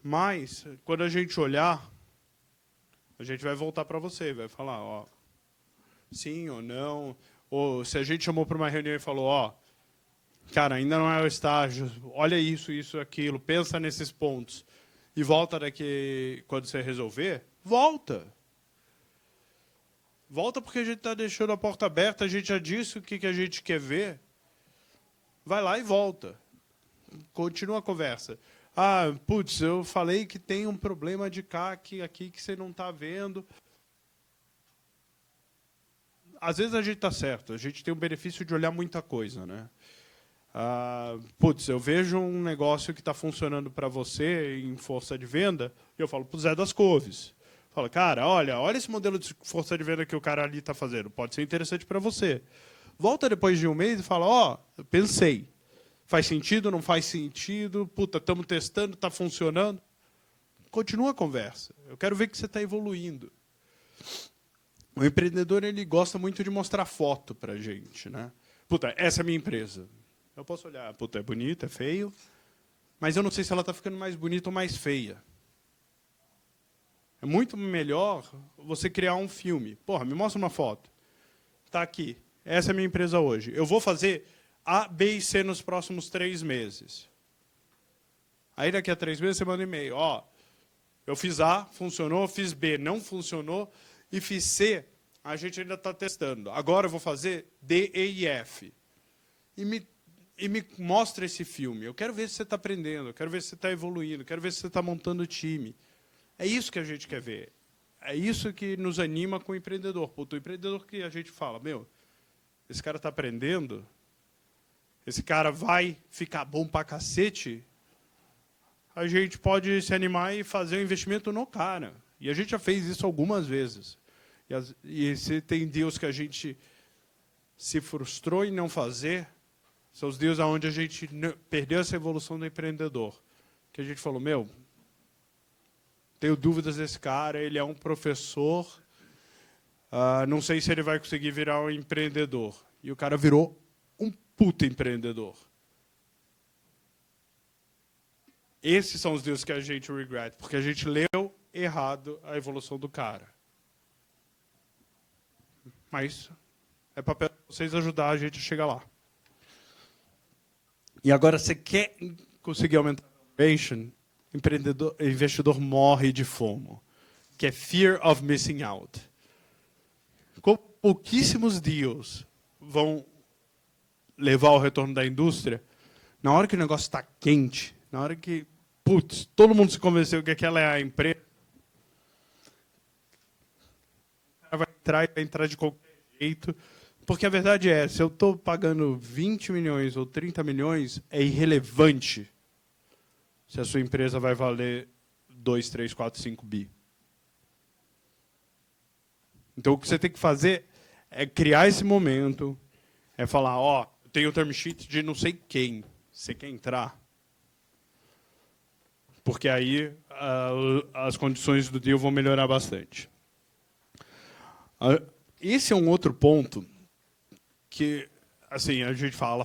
Mas, quando a gente olhar, a gente vai voltar para você, vai falar, ó, sim ou não. Ou se a gente chamou para uma reunião e falou, ó, cara, ainda não é o estágio, olha isso, isso, aquilo, pensa nesses pontos. E volta daqui quando você resolver, volta. Volta porque a gente está deixando a porta aberta, a gente já disse o que a gente quer ver. Vai lá e volta. Continua a conversa. Ah, putz, eu falei que tem um problema de CAC aqui que você não está vendo. Às vezes a gente está certo, a gente tem o benefício de olhar muita coisa, né? Putz, eu vejo um negócio que está funcionando para você em força de venda, e eu falo para o Zé das Couves. Falo, cara, olha esse modelo de força de venda que o cara ali está fazendo, pode ser interessante para você. Volta depois de um mês e fala, ó, pensei. Faz sentido, não faz sentido? Puta, estamos testando, está funcionando? Continua a conversa. Eu quero ver que você está evoluindo. O empreendedor ele gosta muito de mostrar foto para a gente, né? Puta, essa é a minha empresa. Eu posso olhar, puta, é bonita, é feio, mas eu não sei se ela está ficando mais bonita ou mais feia. É muito melhor você criar um filme. Porra, me mostra uma foto. Está aqui. Essa é a minha empresa hoje. Eu vou fazer A, B e C nos próximos 3 meses. Aí, daqui a 3 meses, você manda um e-mail. Ó, eu fiz A, funcionou, fiz B, não funcionou, e fiz C, a gente ainda está testando. Agora eu vou fazer D, E e F. E me mostra esse filme. Eu quero ver se você está aprendendo, eu quero ver se você está evoluindo, eu quero ver se você está montando time. É isso que a gente quer ver. É isso que nos anima com o empreendedor. Puta, o empreendedor que a gente fala, meu, esse cara está aprendendo, esse cara vai ficar bom pra cacete, a gente pode se animar e fazer um investimento no cara. E a gente já fez isso algumas vezes. E se tem deals que a gente se frustrou em não fazer, são os deals onde a gente perdeu essa evolução do empreendedor. Que a gente falou, meu, tenho dúvidas desse cara, ele é um professor, não sei se ele vai conseguir virar um empreendedor. E o cara virou um puta empreendedor. Esses são os deals que a gente regret, porque a gente leu errado a evolução do cara. Mas é papel de vocês ajudar a gente a chegar lá. E agora, você quer conseguir aumentar a valuation, investidor morre de FOMO, que é Fear of Missing Out. Pouquíssimos deals vão levar ao retorno da indústria na hora que o negócio está quente, na hora que, putz, todo mundo se convenceu que aquela é a empresa. O cara vai entrar de qualquer jeito. Porque a verdade é, se eu estou pagando 20 milhões ou 30 milhões, é irrelevante se a sua empresa vai valer 2, 3, 4, 5 bi. Então, o que você tem que fazer é criar esse momento, é falar, ó, tem o term sheet de não sei quem, você quer entrar? Porque aí as condições do deal vão melhorar bastante. Esse é um outro ponto que, assim, a gente fala,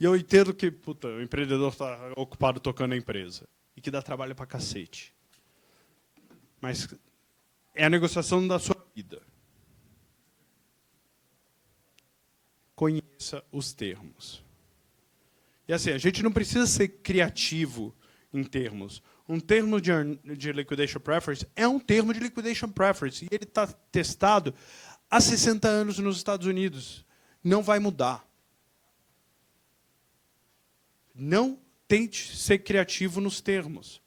e eu entendo que, puta, o empreendedor está ocupado tocando a empresa, e que dá trabalho pra cacete. Mas é a negociação da sua vida. Conheça os termos. E assim, a gente não precisa ser criativo em termos. Um termo de liquidation preference é um termo de liquidation preference. E ele está testado há 60 anos nos Estados Unidos. Não vai mudar. Não tente ser criativo nos termos.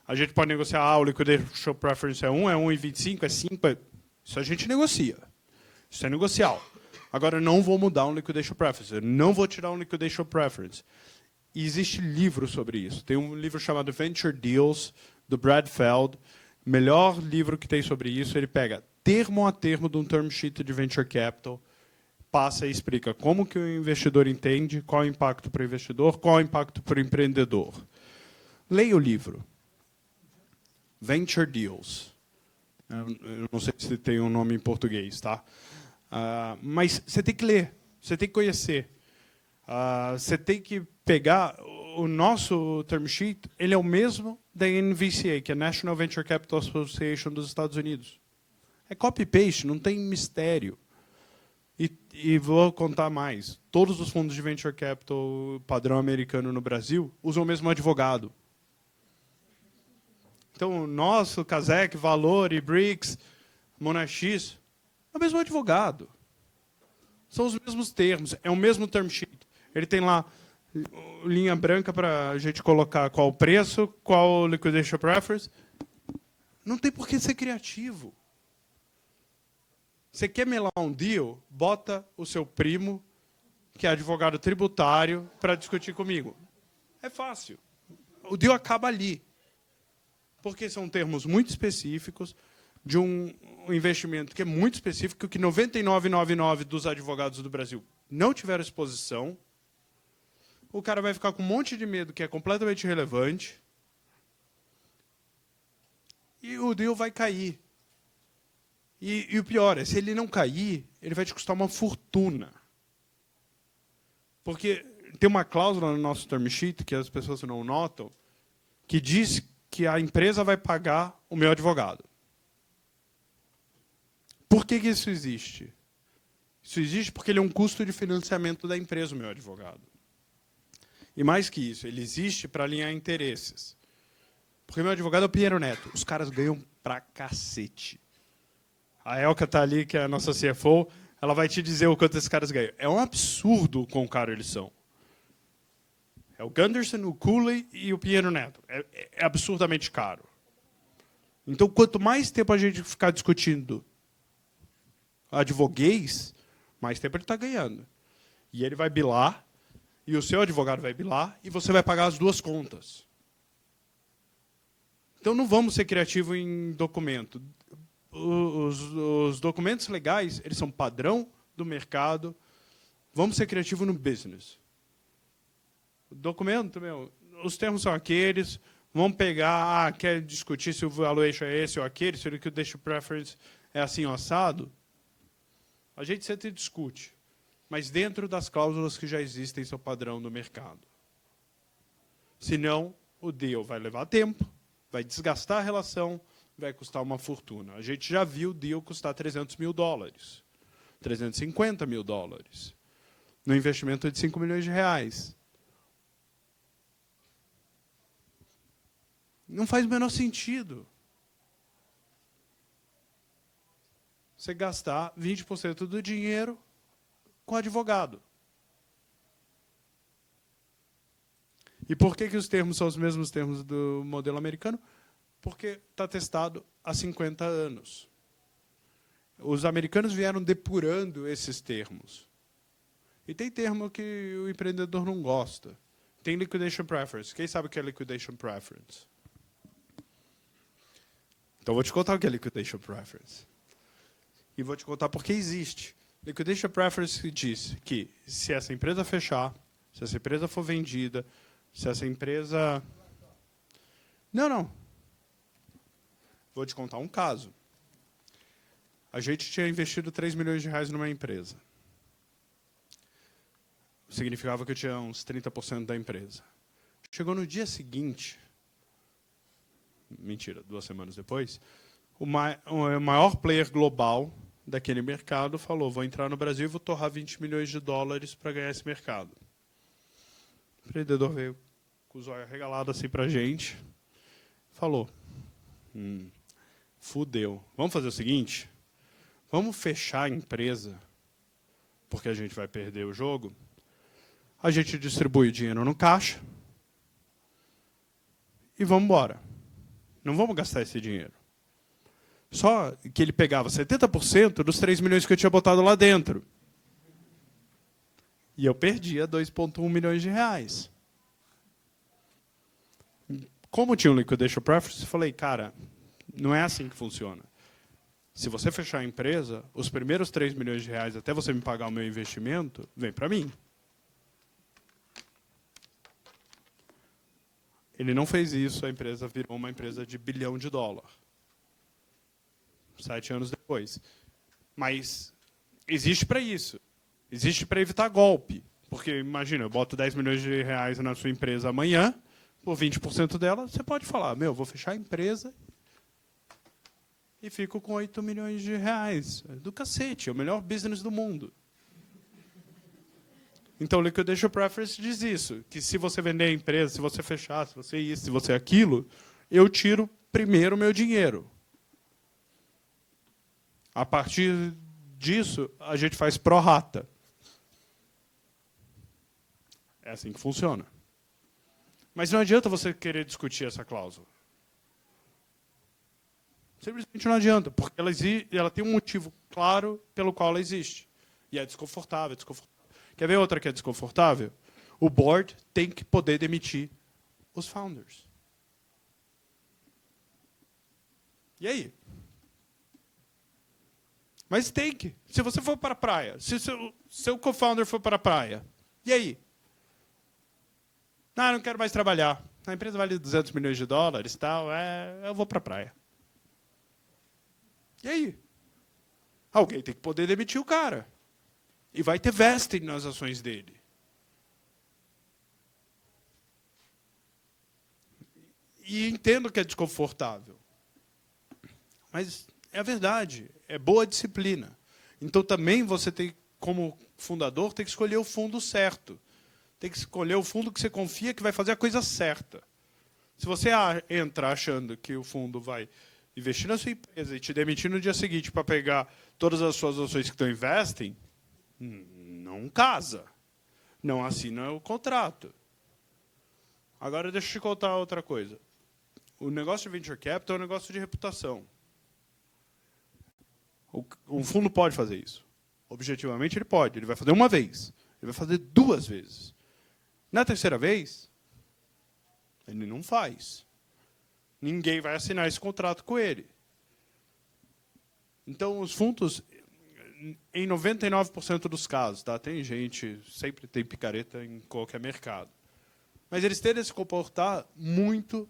A gente pode negociar, o liquidation preference é 1, é 1,25, é 5. Isso a gente negocia. Isso é negocial. Agora, não vou mudar um liquidation preference. Eu não vou tirar um liquidation preference. E existe livro sobre isso. Tem um livro chamado Venture Deals, do Brad Feld. Melhor livro que tem sobre isso. Ele pega termo a termo de um term sheet de venture capital, passa e explica como que o investidor entende, qual é o impacto para o investidor, qual é o impacto para o empreendedor. Leia o livro. Venture Deals. Eu não sei se tem um nome em português, tá? Mas você tem que ler, você tem que conhecer. Você tem que pegar o nosso term sheet, ele é o mesmo da NVCA, que é a National Venture Capital Association dos Estados Unidos. É copy-paste, não tem mistério. E vou contar mais. Todos os fundos de venture capital padrão americano no Brasil usam o mesmo advogado. Então, o nosso, Kazek, Valor, Brix, Monax, é o mesmo advogado. São os mesmos termos, é o mesmo term sheet. Ele tem lá linha branca para a gente colocar qual o preço, qual o liquidation preference. Não tem por que ser criativo. Você quer melar um deal, bota o seu primo, que é advogado tributário, para discutir comigo. É fácil. O deal acaba ali. Porque são termos muito específicos, de um investimento que é muito específico, que 99,99% dos advogados do Brasil não tiveram exposição. O cara vai ficar com um monte de medo que é completamente irrelevante. E o deal vai cair. E o pior é, se ele não cair, ele vai te custar uma fortuna. Porque tem uma cláusula no nosso term sheet, que as pessoas não notam, que diz que a empresa vai pagar o meu advogado. Por que isso existe? Isso existe porque ele é um custo de financiamento da empresa, o meu advogado. E mais que isso, ele existe para alinhar interesses. Porque meu advogado é o Pinheiro Neto. Os caras ganham pra cacete. A Elka está ali, que é a nossa CFO, ela vai te dizer o quanto esses caras ganham. É um absurdo o quão caro eles são. É o Gunderson, o Cooley e o Pinheiro Neto. É absurdamente caro. Então, quanto mais tempo a gente ficar discutindo advoguês, mais tempo ele está ganhando. E ele vai bilar, e o seu advogado vai bilar, e você vai pagar as duas contas. Então, não vamos ser criativos em documento. Os documentos legais, eles são padrão do mercado. Vamos ser criativos no business. O documento, os termos são aqueles. Vamos pegar, quer discutir se o valuation é esse ou aquele, se o liquidation preference é assim ou assado. A gente sempre discute, mas dentro das cláusulas que já existem, seu padrão do mercado. Senão, o deal vai levar tempo, vai desgastar a relação, vai custar uma fortuna. A gente já viu o deal custar $300 mil, $350 mil, no investimento de R$ 5 milhões. Não faz o menor sentido você gastar 20% do dinheiro com advogado. E por que os termos são os mesmos termos do modelo americano? Porque está testado há 50 anos. Os americanos vieram depurando esses termos. E tem termo que o empreendedor não gosta. Tem liquidation preference. Quem sabe o que é liquidation preference? Então, vou te contar o que é liquidation preference. E vou te contar por que existe. Liquidation preference diz que, se essa empresa fechar, se essa empresa for vendida, se essa empresa... Não. Vou te contar um caso. A gente tinha investido R$ 3 milhões numa empresa. Significava que eu tinha uns 30% da empresa. Chegou no dia seguinte, mentira, 2 semanas depois, o maior player global daquele mercado falou: vou entrar no Brasil e vou torrar $20 milhões para ganhar esse mercado. O empreendedor veio com os olhos regalados assim para a gente, falou: fudeu, vamos fazer o seguinte, vamos fechar a empresa, porque a gente vai perder o jogo, a gente distribui o dinheiro no caixa e vamos embora. Não vamos gastar esse dinheiro. Só que ele pegava 70% dos 3 milhões que eu tinha botado lá dentro. E eu perdia R$2,1 milhões. Como tinha um liquidation preference, eu falei, cara, não é assim que funciona. Se você fechar a empresa, os primeiros R$3 milhões, até você me pagar o meu investimento, vem para mim. Ele não fez isso, a empresa virou uma empresa de $1 bilhão. 7 anos depois. Mas existe para isso. Existe para evitar golpe. Porque, imagina, eu boto R$10 milhões na sua empresa amanhã, por 20% dela, você pode falar, vou fechar a empresa e fico com R$8 milhões. Do cacete, é o melhor business do mundo. Então, o Liquidation Preference diz isso, que se você vender a empresa, se você fechar, se você isso, se você aquilo, eu tiro primeiro o meu dinheiro. A partir disso, a gente faz pró-rata. É assim que funciona. Mas não adianta você querer discutir essa cláusula. Simplesmente não adianta, porque ela tem um motivo claro pelo qual ela existe. E é desconfortável, Quer ver outra que é desconfortável? O board tem que poder demitir os founders. E aí? Mas tem que. Se você for para a praia, se seu co-founder for para a praia, e aí? Não quero mais trabalhar. A empresa vale $200 milhões, tal, eu vou para a praia. E aí? Alguém tem que poder demitir o cara. E vai ter vesting nas ações dele. E entendo que é desconfortável. Mas é a verdade. É boa disciplina. Então, também você tem, como fundador, tem que escolher o fundo certo. Tem que escolher o fundo que você confia que vai fazer a coisa certa. Se você entra achando que o fundo vai investir na sua empresa e te demitir no dia seguinte para pegar todas as suas ações que estão em vesting, não casa. Não assina o contrato. Agora, deixa eu te contar outra coisa. O negócio de venture capital é um negócio de reputação. Um fundo pode fazer isso. Objetivamente, ele pode. Ele vai fazer uma vez. Ele vai fazer 2 vezes. Na 3ª vez, ele não faz. Ninguém vai assinar esse contrato com ele. Então, os fundos, em 99% dos casos, tá? Tem gente, sempre tem picareta em qualquer mercado. Mas eles tendem a se comportar muito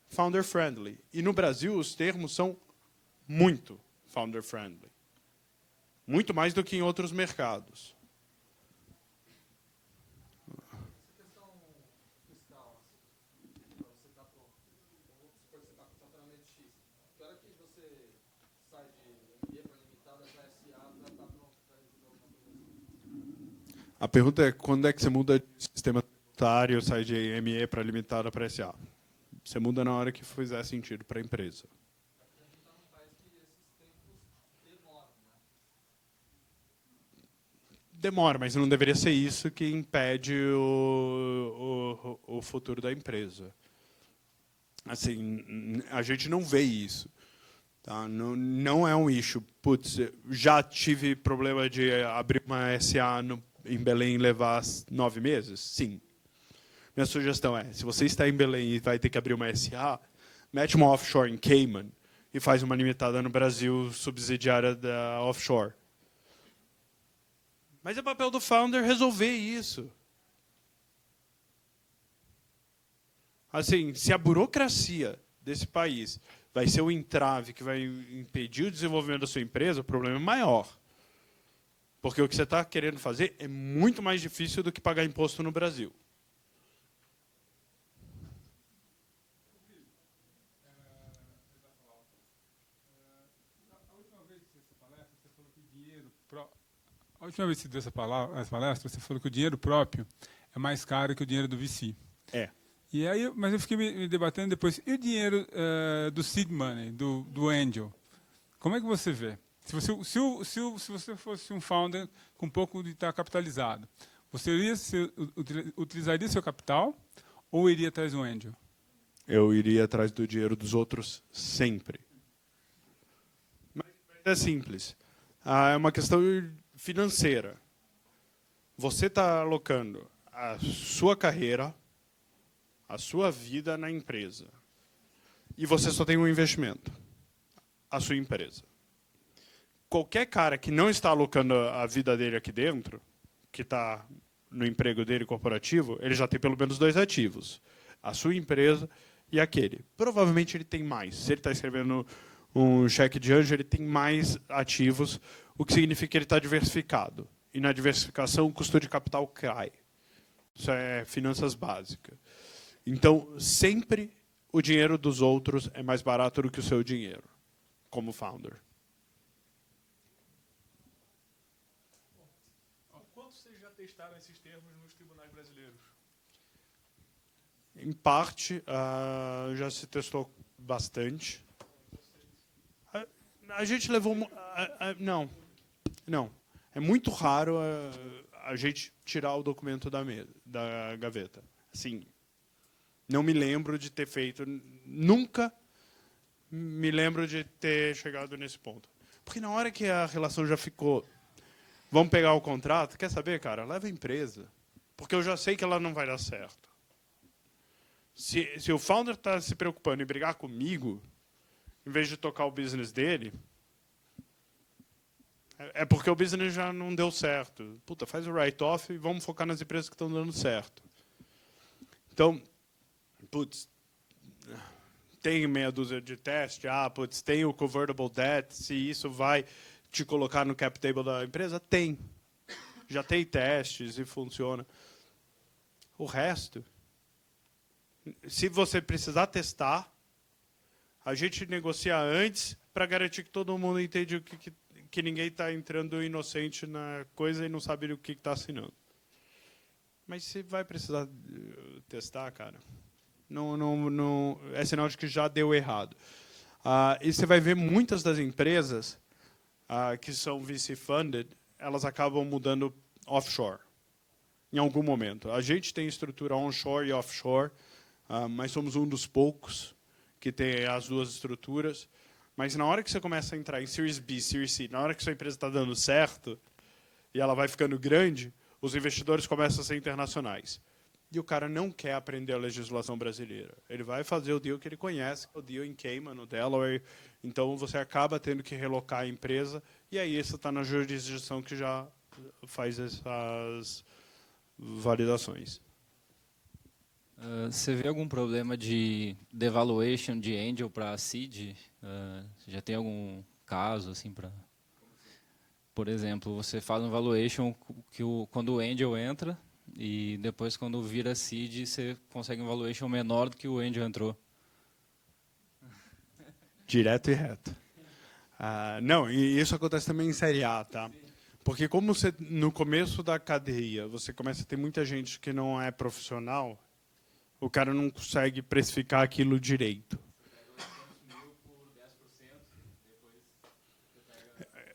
founder-friendly. E no Brasil, os termos são muito founder-friendly. Muito mais do que em outros mercados. A pergunta é quando é que você muda de sistema tributário, sai de ME para limitada para SA? Você muda na hora que fizer sentido para a empresa. Demora, mas não deveria ser isso que impede o futuro da empresa. Assim, a gente não vê isso. Tá? Não é um issue. Putz, já tive problema de abrir uma SA em Belém e levar 9 meses? Sim. Minha sugestão é, se você está em Belém e vai ter que abrir uma SA, mete uma offshore em Cayman e faz uma limitada no Brasil subsidiária da offshore. Mas é papel do founder resolver isso. Assim, se a burocracia desse país vai ser o entrave que vai impedir o desenvolvimento da sua empresa, o problema é maior. Porque o que você está querendo fazer é muito mais difícil do que pagar imposto no Brasil. A última vez que você deu essa palestra, você falou que o dinheiro próprio é mais caro que o dinheiro do VC. É. E aí, mas eu fiquei me debatendo depois, e o dinheiro do seed money, do angel? Como é que você vê? Se você fosse um founder com um pouco de estar capitalizado, você utilizaria seu capital ou iria atrás do angel? Eu iria atrás do dinheiro dos outros sempre. Mas é simples. É uma questão financeira. Você está alocando a sua carreira, a sua vida na empresa. E você só tem um investimento, a sua empresa. Qualquer cara que não está alocando a vida dele aqui dentro, que está no emprego dele corporativo, ele já tem pelo menos 2 ativos. A sua empresa e aquele. Provavelmente ele tem mais. Se ele está escrevendo um cheque de anjo, ele tem mais ativos, o que significa que ele está diversificado. E na diversificação, o custo de capital cai. Isso é finanças básicas. Então, sempre o dinheiro dos outros é mais barato do que o seu dinheiro, como founder. Quanto vocês já testaram esses termos nos tribunais brasileiros? Em parte, já se testou bastante. A gente levou... Não. É muito raro a gente tirar o documento da gaveta. Assim, não me lembro de ter feito... Nunca me lembro de ter chegado nesse ponto. Porque na hora que a relação já ficou... Vamos pegar o contrato? Quer saber, cara? Leva a empresa. Porque eu já sei que ela não vai dar certo. Se o founder está se preocupando em brigar comigo, em vez de tocar o business dele, é porque o business já não deu certo. Puta, faz o write-off e vamos focar nas empresas que estão dando certo. Então, putz, tem meia dúzia de testes, tem o convertible debt, se isso vai te colocar no cap table da empresa? Tem. Já tem testes e funciona. O resto, se você precisar testar, a gente negocia antes para garantir que todo mundo entende que ninguém está entrando inocente na coisa e não sabe o que está assinando. Mas se vai precisar testar, cara, não é sinal de que já deu errado. E você vai ver muitas das empresas que são VC-funded, elas acabam mudando offshore, em algum momento. A gente tem estrutura onshore e offshore, mas somos um dos poucos que tem as duas estruturas. Mas na hora que você começa a entrar em Series B, Series C, na hora que sua empresa está dando certo e ela vai ficando grande, os investidores começam a ser internacionais. E o cara não quer aprender a legislação brasileira. Ele vai fazer o deal que ele conhece, o deal em Cayman, no Delaware. Então, você acaba tendo que relocar a empresa, e aí você está na jurisdição que já faz essas validações. Você vê algum problema de devaluation de angel para seed? Já tem algum caso assim para... Por exemplo, você faz um valuation que quando o angel entra e depois quando vira seed você consegue um valuation menor do que o angel entrou. Direto e reto. Não, e isso acontece também em série A, tá? Porque como você, no começo da cadeia, você começa a ter muita gente que não é profissional, o cara não consegue precificar aquilo direito.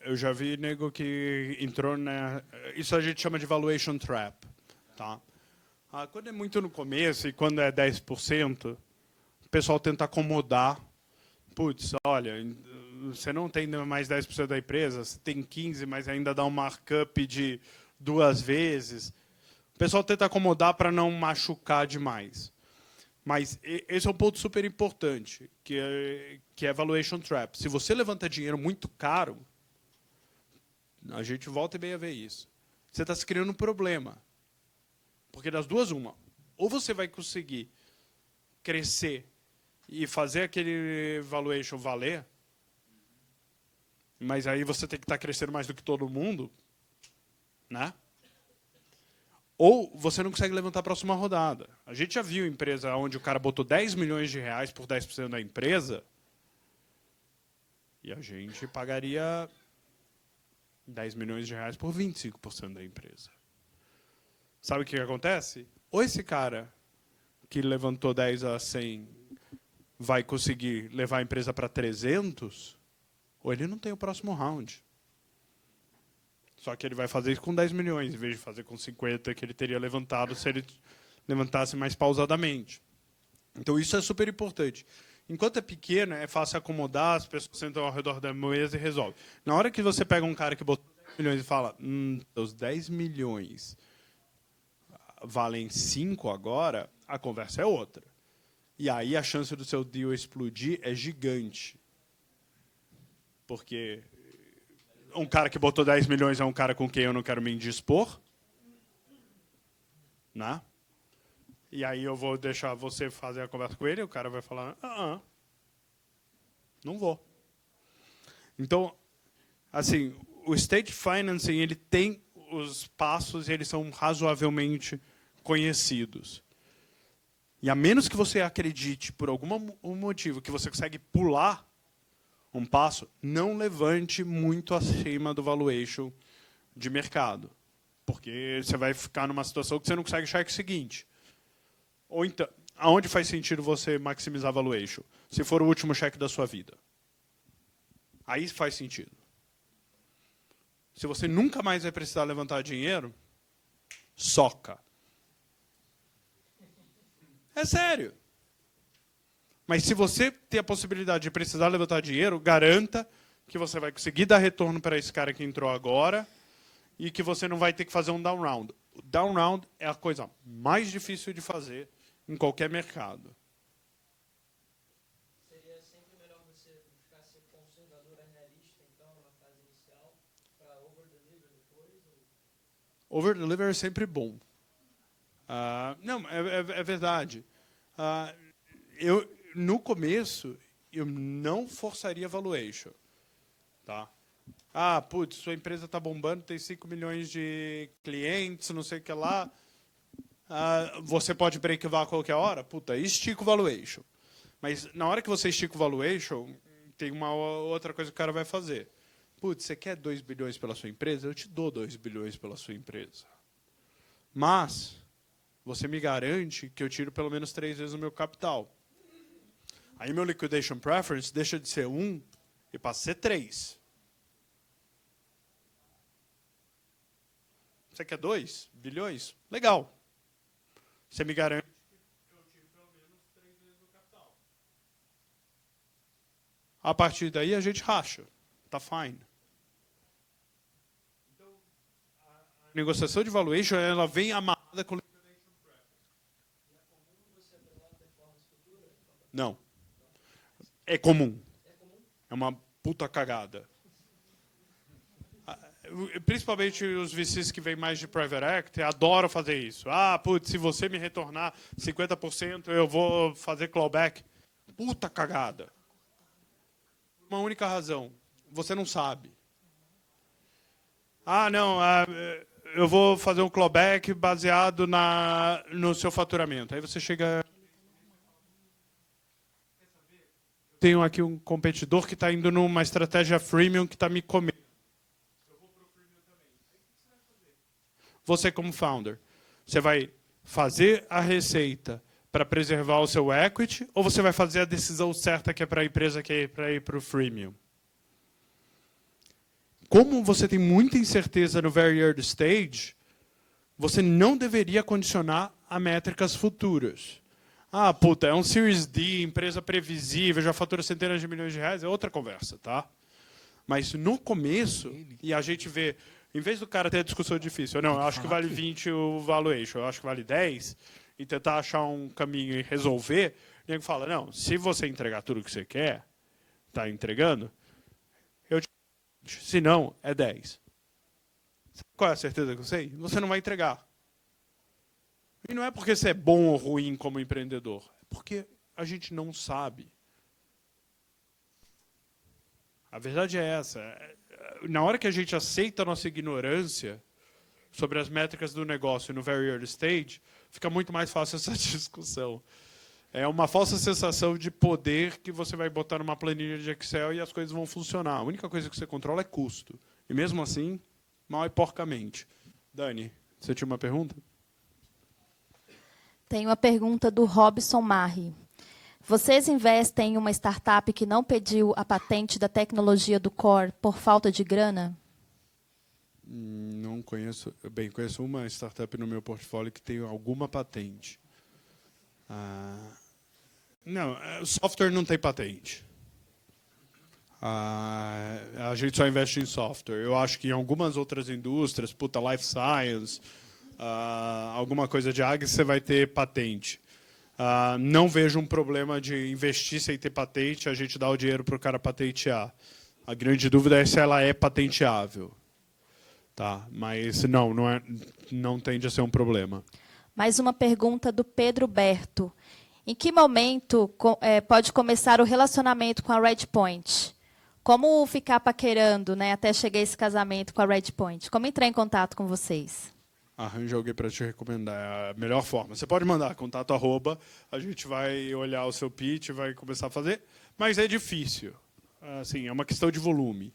Eu já vi nego que entrou na... Isso a gente chama de valuation trap. Tá? Quando é muito no começo e quando é 10%, o pessoal tenta acomodar. Putz, olha, você não tem mais 10% da empresa, você tem 15%, mas ainda dá um markup de 2 vezes. O pessoal tenta acomodar para não machucar demais. Mas esse é um ponto super importante, que é valuation trap. Se você levanta dinheiro muito caro, a gente volta e meia a ver isso. Você está se criando um problema. Porque das duas, uma. Ou você vai conseguir crescer e fazer aquele valuation valer, mas aí você tem que estar crescendo mais do que todo mundo, né? Ou você não consegue levantar a próxima rodada. A gente já viu empresa onde o cara botou 10 milhões de reais por 10% da empresa e a gente pagaria 10 milhões de reais por 25% da empresa. Sabe o que acontece? Ou esse cara que levantou 10 a 100 vai conseguir levar a empresa para 300, ou ele não tem o próximo round. Só que ele vai fazer isso com 10 milhões, em vez de fazer com 50 que ele teria levantado se ele levantasse mais pausadamente. Então, isso é super importante. Enquanto é pequeno, é fácil acomodar, as pessoas sentam ao redor da mesa e resolve. Na hora que você pega um cara que botou 10 milhões e fala, os 10 milhões valem 5 agora, a conversa é outra. E aí a chance do seu deal explodir é gigante. Porque um cara que botou 10 milhões é um cara com quem eu não quero me indispor. Né? E aí eu vou deixar você fazer a conversa com ele e o cara vai falar, não vou. Então, assim, o State Financing ele tem os passos e eles são razoavelmente conhecidos. E a menos que você acredite, por algum motivo, que você consegue pular um passo, não levante muito acima do valuation de mercado. Porque você vai ficar numa situação que você não consegue cheque seguinte. Ou então, aonde faz sentido você maximizar valuation? Se for o último cheque da sua vida. Aí faz sentido. Se você nunca mais vai precisar levantar dinheiro, soca. É sério. Mas se você tem a possibilidade de precisar levantar dinheiro, garanta que você vai conseguir dar retorno para esse cara que entrou agora e que você não vai ter que fazer um down round. O down round é a coisa mais difícil de fazer em qualquer mercado. Seria sempre melhor você buscar ser conservador e realista, então, na fase inicial, para over-deliver depois? Ou... Over-deliver é sempre bom. Não, é verdade. No começo, eu não forçaria valuation. Tá? Putz, sua empresa está bombando, tem 5 milhões de clientes, não sei o que lá. Você pode break-even a qualquer hora? Puta, estica o valuation. Mas na hora que você estica o valuation, tem uma outra coisa que o cara vai fazer. Putz, você quer 2 bilhões pela sua empresa? Eu te dou 2 bilhões pela sua empresa. Mas você me garante que eu tiro pelo menos 3 vezes o meu capital. Aí meu liquidation preference deixa de ser 1 e passa a ser 3. Você quer 2 bilhões? Legal. Você me garante que eu tiro pelo menos 3 vezes o capital. A partir daí a gente racha. Tá fine. Então, a negociação de valuation ela vem amarrada com liquidation preference. É comum você apelar performance futura? Não. É comum. É uma puta cagada. Principalmente os VCs que vêm mais de Private Equity adoram fazer isso. Putz, se você me retornar 50%, eu vou fazer clawback. Puta cagada. Por uma única razão. Você não sabe. Não, eu vou fazer um clawback baseado no seu faturamento. Aí você chega... Tenho aqui um competidor que está indo numa estratégia freemium que está me comendo. Eu vou para o freemium também. você como founder? Você vai fazer a receita para preservar o seu equity ou você vai fazer a decisão certa que é para a empresa, que é para ir para o freemium? Como você tem muita incerteza no very early stage, você não deveria condicionar a métricas futuras. Ah, puta, é um Series D, empresa previsível, já fatura centenas de milhões de reais, é outra conversa, tá? Mas no começo, e a gente vê, em vez do cara ter a discussão difícil, não, eu acho que vale 20 o valuation, eu acho que vale 10, e tentar achar um caminho e resolver, o nego fala, não, se você entregar tudo o que você quer, está entregando, eu te... se não, é 10. Qual é a certeza que eu sei? Você não vai entregar. E não é porque você é bom ou ruim como empreendedor, é porque a gente não sabe. A verdade é essa. Na hora que a gente aceita a nossa ignorância sobre as métricas do negócio no very early stage, fica muito mais fácil essa discussão. É uma falsa sensação de poder que você vai botar numa planilha de Excel e as coisas vão funcionar. A única coisa que você controla é custo. E mesmo assim, mal e porcamente. Dani, você tinha uma pergunta? Tem uma pergunta do Robson Marri. Vocês investem em uma startup que não pediu a patente da tecnologia do Core por falta de grana? Não conheço. Bem, conheço uma startup no meu portfólio que tem alguma patente. Não, software não tem patente. A gente só investe em software. Eu acho que em algumas outras indústrias, life science, alguma coisa de ag, você vai ter patente. Não vejo um problema de investir sem ter patente, a gente dá o dinheiro para o cara patentear. A grande dúvida é se ela é patenteável. Tá? Mas não tende a ser um problema. Mais uma pergunta do Pedro Berto. Em que momento pode começar o relacionamento com a Redpoint? Como ficar paquerando, né, até chegar esse casamento com a Redpoint? Como entrar em contato com vocês? Arranja alguém para te recomendar. É a melhor forma. Você pode mandar contato @, a gente vai olhar o seu pitch, vai começar a fazer, mas é difícil. Assim, é uma questão de volume.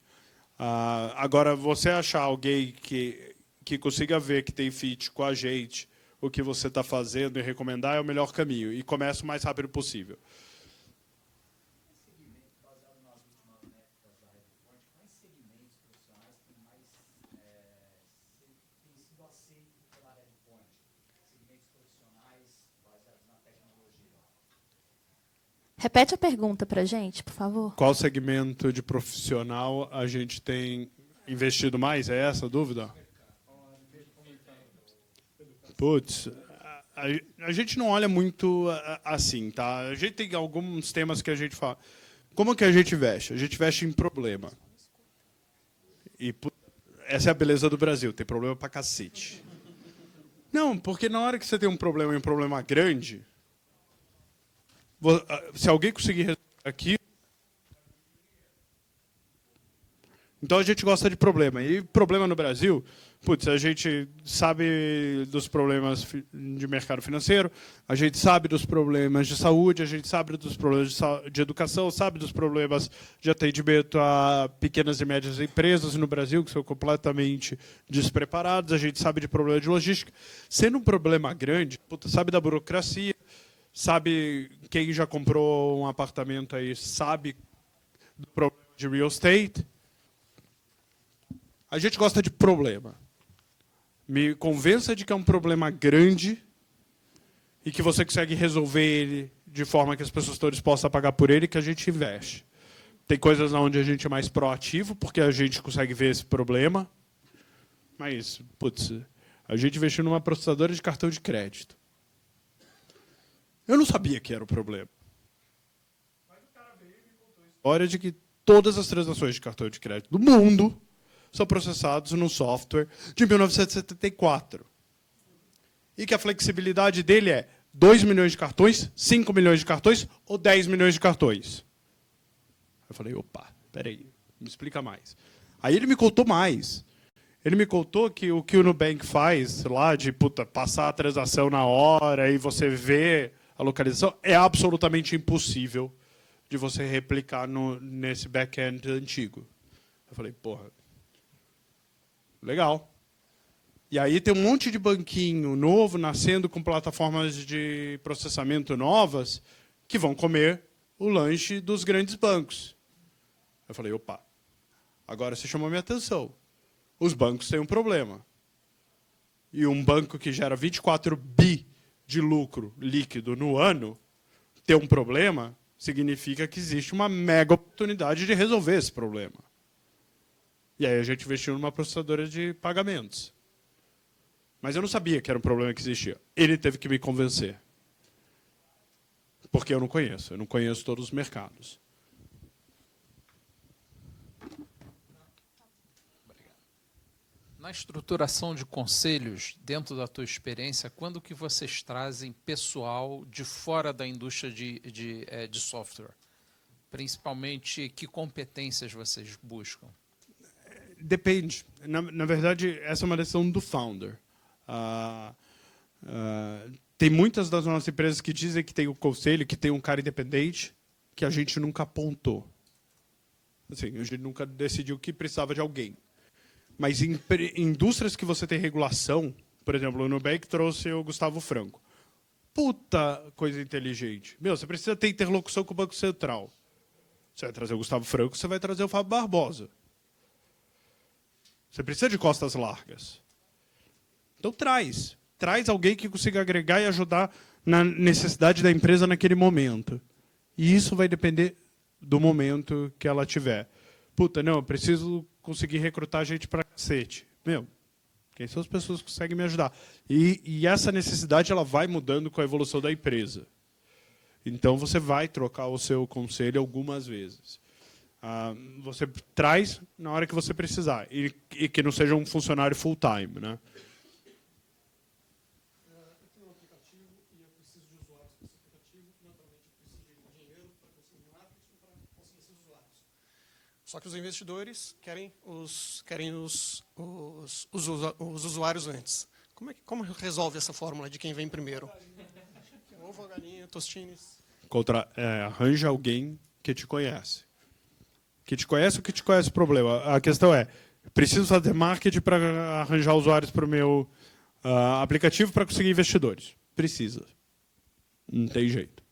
Agora, você achar alguém que consiga ver que tem fit com a gente, o que você está fazendo e recomendar é o melhor caminho. E começa o mais rápido possível. Repete a pergunta para a gente, por favor. Qual segmento de profissional a gente tem investido mais? É essa a dúvida? Putz, a gente não olha muito assim, tá? A gente tem alguns temas que a gente fala. Como que a gente investe? A gente investe em problema. E essa é a beleza do Brasil, tem problema pra cacete. Não, porque na hora que você tem um problema e um problema grande, se alguém conseguir resolver aqui... Então a gente gosta de problema. E problema no Brasil, a gente sabe dos problemas de mercado financeiro, a gente sabe dos problemas de saúde, a gente sabe dos problemas de educação, sabe dos problemas de atendimento a pequenas e médias empresas no Brasil, que são completamente despreparadas, a gente sabe de problema de logística. Sendo um problema grande, sabe da burocracia, sabe quem já comprou um apartamento aí, sabe do problema de real estate. A gente gosta de problema. Me convença de que é um problema grande e que você consegue resolver ele de forma que as pessoas estão dispostas a pagar por ele, que a gente investe. Tem coisas onde a gente é mais proativo, porque a gente consegue ver esse problema. Mas, a gente investiu numa processadora de cartão de crédito. Eu não sabia que era o problema. Mas o cara veio e me contou a história de que todas as transações de cartão de crédito do mundo são processados no software de 1974. E que a flexibilidade dele é 2 milhões de cartões, 5 milhões de cartões ou 10 milhões de cartões. Eu falei, opa, peraí, me explica mais. Aí ele me contou mais. Ele me contou que o Nubank faz lá de passar a transação na hora e você vê a localização é absolutamente impossível de você replicar nesse back-end antigo. Eu falei, porra, legal. E aí tem um monte de banquinho novo nascendo com plataformas de processamento novas que vão comer o lanche dos grandes bancos. Eu falei, opa, agora você chamou minha atenção. Os bancos têm um problema. E um banco que gera 24 bi de lucro líquido no ano ter um problema significa que existe uma mega oportunidade de resolver esse problema. E aí a gente investiu numa processadora de pagamentos. Mas eu não sabia que era um problema que existia. Ele teve que me convencer. Porque eu não conheço todos os mercados. Na estruturação de conselhos, dentro da tua experiência, quando que vocês trazem pessoal de fora da indústria de software? Principalmente, que competências vocês buscam? Depende. Na verdade, essa é uma decisão do founder. Tem muitas das nossas empresas que dizem que tem o conselho, que tem um cara independente, que a gente nunca apontou. Assim, a gente nunca decidiu que precisava de alguém. Mas em indústrias que você tem regulação, por exemplo, o Nubank trouxe o Gustavo Franco. Puta coisa inteligente. Você precisa ter interlocução com o Banco Central. Você vai trazer o Gustavo Franco, você vai trazer o Fábio Barbosa. Você precisa de costas largas. Então traz. Traz alguém que consiga agregar e ajudar na necessidade da empresa naquele momento. E isso vai depender do momento que ela tiver. Puta, não, eu preciso conseguir recrutar gente pra cacete. Quem são as pessoas que conseguem me ajudar? E essa necessidade ela vai mudando com a evolução da empresa. Então, você vai trocar o seu conselho algumas vezes. Você traz na hora que você precisar. E que não seja um funcionário full-time, né? Só que os investidores querem os usuários antes. Como resolve essa fórmula de quem vem primeiro? Ovo, galinha, tostines. Arranja alguém que te conhece. Que te conhece ou que te conhece o problema. A questão é, preciso fazer marketing para arranjar usuários para o meu aplicativo para conseguir investidores. Precisa. Não tem jeito.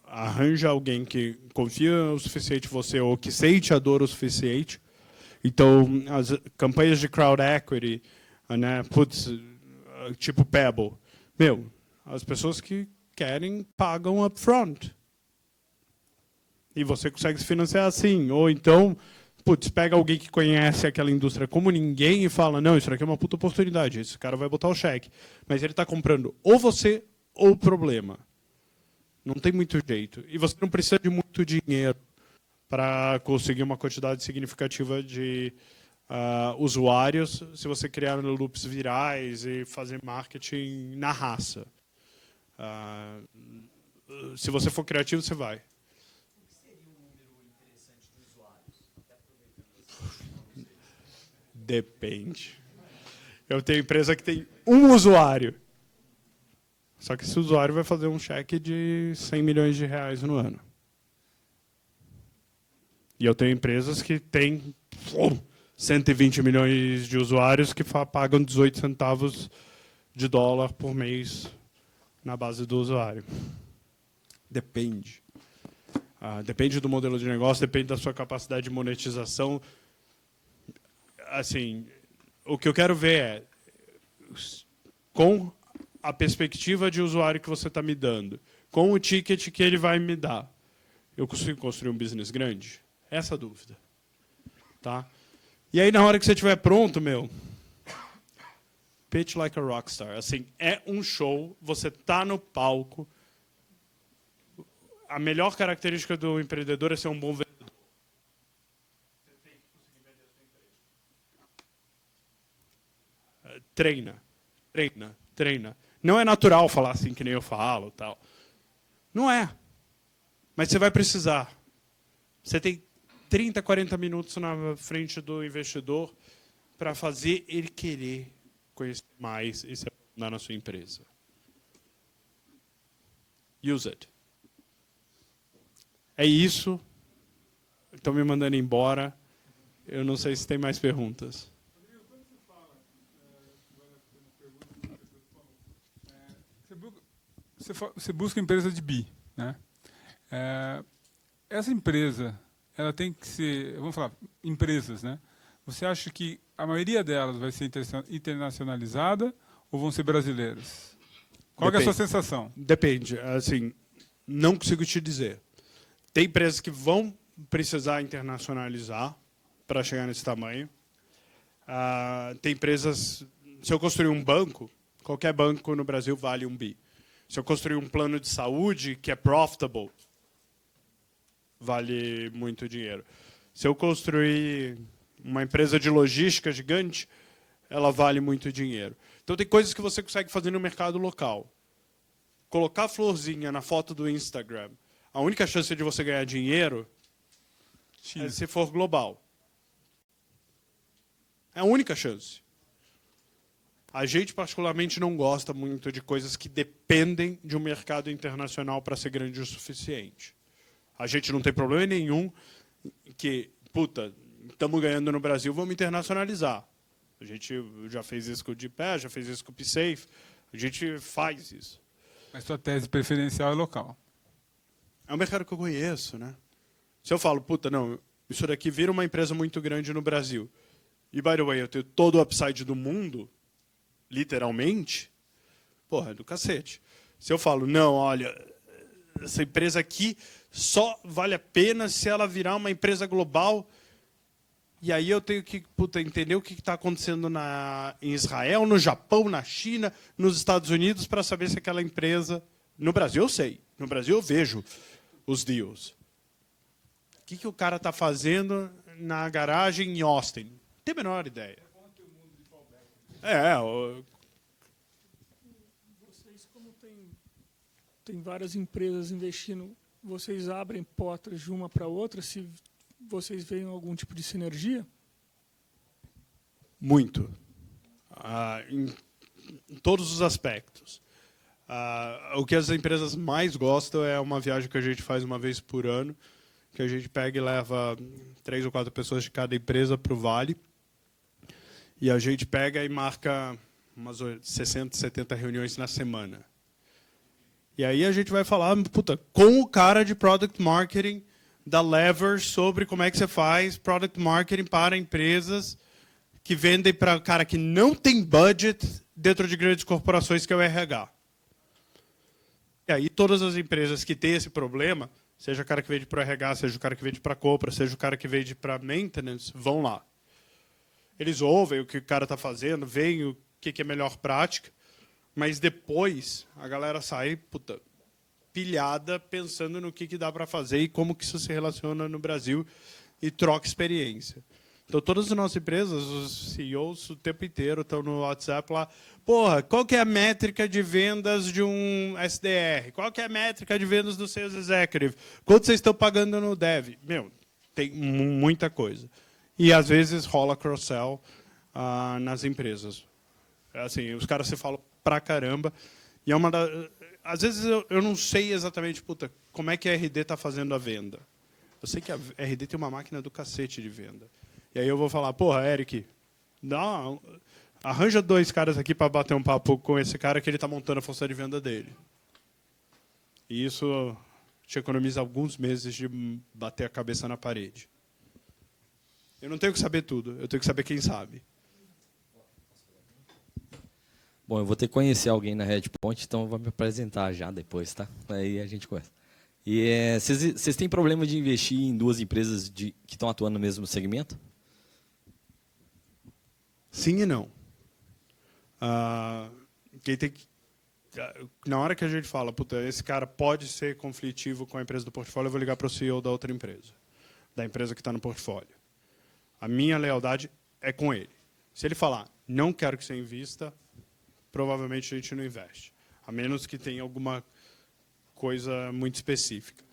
Arranja alguém que confia o suficiente em você ou que sente a dor o suficiente. Então, as campanhas de crowd equity, né, tipo Pebble, as pessoas que querem pagam upfront. E você consegue se financiar assim. Ou então, pega alguém que conhece aquela indústria como ninguém e fala, não, isso aqui é uma puta oportunidade, esse cara vai botar o cheque. Mas ele está comprando ou você ou o problema. Não tem muito jeito. E você não precisa de muito dinheiro para conseguir uma quantidade significativa de usuários se você criar loops virais e fazer marketing na raça. Se você for criativo, você vai. O que seria um número interessante de usuários? Depende. Eu tenho empresa que tem um usuário. Só que esse usuário vai fazer um cheque de 100 milhões de reais no ano. E eu tenho empresas que têm 120 milhões de usuários que pagam 18 centavos de dólar por mês na base do usuário. Depende. Depende do modelo de negócio, depende da sua capacidade de monetização. Assim, o que eu quero ver é, com a perspectiva de usuário que você está me dando, com o ticket que ele vai me dar, eu consigo construir um business grande? Essa é a dúvida. Tá? E aí, na hora que você estiver pronto, pitch like a rockstar. Assim, é um show, você está no palco. A melhor característica do empreendedor é ser um bom vendedor. Você tem que conseguir vender a sua empresa. Treina. Não é natural falar assim que nem eu falo, tal. Não é. Mas você vai precisar. Você tem 30, 40 minutos na frente do investidor para fazer ele querer conhecer mais e se aprofundar na sua empresa. Use it. É isso. Estão me mandando embora. Eu não sei se tem mais perguntas. Você busca empresa de B, né? Essa empresa, ela tem que ser, vamos falar, empresas, né? Você acha que a maioria delas vai ser internacionalizada ou vão ser brasileiras? Qual é a sua sensação? Depende. Assim, não consigo te dizer. Tem empresas que vão precisar internacionalizar para chegar nesse tamanho. Tem empresas... Se eu construir um banco, qualquer banco no Brasil vale um bi. Se eu construir um plano de saúde que é profitable, vale muito dinheiro. Se eu construir uma empresa de logística gigante, ela vale muito dinheiro. Então, tem coisas que você consegue fazer no mercado local. Colocar florzinha na foto do Instagram, a única chance de você ganhar dinheiro é se for global. É a única chance. A gente, particularmente, não gosta muito de coisas que dependem de um mercado internacional para ser grande o suficiente. A gente não tem problema nenhum que, puta, estamos ganhando no Brasil, vamos internacionalizar. A gente já fez isso com o DPE, já fez isso com o PSafe, a gente faz isso. Mas sua tese preferencial é local. É um mercado que eu conheço, né? Se eu falo, puta, não, isso daqui vira uma empresa muito grande no Brasil, e, by the way, eu tenho todo o upside do mundo, literalmente, porra, é do cacete. Se eu falo, não, olha, essa empresa aqui só vale a pena se ela virar uma empresa global, e aí eu tenho que entender o que está acontecendo em Israel, no Japão, na China, nos Estados Unidos, para saber se aquela empresa... No Brasil eu sei, no Brasil eu vejo os deals. O que o cara está fazendo na garagem em Austin? Não tem a menor ideia. Vocês, como tem várias empresas investindo, vocês abrem portas de uma para outra, se vocês veem algum tipo de sinergia? Muito. Em todos os aspectos. O que as empresas mais gostam é uma viagem que a gente faz uma vez por ano, que a gente pega e leva 3 ou 4 pessoas de cada empresa para o Vale. E a gente pega e marca umas 60, 70 reuniões na semana. E aí a gente vai falar, puta, com o cara de Product Marketing da Lever sobre como é que você faz Product Marketing para empresas que vendem para cara que não tem budget dentro de grandes corporações, que é o RH. E aí todas as empresas que têm esse problema, seja o cara que vende para o RH, seja o cara que vende para a compra, seja o cara que vende para maintenance, vão lá. Eles ouvem o que o cara está fazendo, veem o que é melhor prática, mas depois a galera sai, puta, pilhada, pensando no que dá para fazer e como que isso se relaciona no Brasil e troca experiência. Então, todas as nossas empresas, os CEOs o tempo inteiro estão no WhatsApp lá, porra, qual que é a métrica de vendas de um SDR? Qual que é a métrica de vendas do Sales Executive? Quanto vocês estão pagando no Dev? Meu, tem muita coisa. E, às vezes, rola cross-sell nas empresas. Assim, os caras se falam pra caramba. E às vezes eu não sei exatamente, puta, como é que a RD está fazendo a venda. Eu sei que a RD tem uma máquina do cacete de venda. E aí eu vou falar, porra, Eric, arranja 2 caras aqui para bater um papo com esse cara que ele está montando a força de venda dele. E isso te economiza alguns meses de bater a cabeça na parede. Eu não tenho que saber tudo, eu tenho que saber quem sabe. Bom, eu vou ter que conhecer alguém na Redpoint, então eu vou me apresentar já depois, tá? Aí a gente conhece. E vocês têm problema de investir em 2 empresas que estão atuando no mesmo segmento? Sim e não. Na hora que a gente fala, puta, esse cara pode ser conflitivo com a empresa do portfólio, eu vou ligar para o CEO da outra empresa, da empresa que está no portfólio. A minha lealdade é com ele. Se ele falar, não quero que você invista, provavelmente a gente não investe. A menos que tenha alguma coisa muito específica.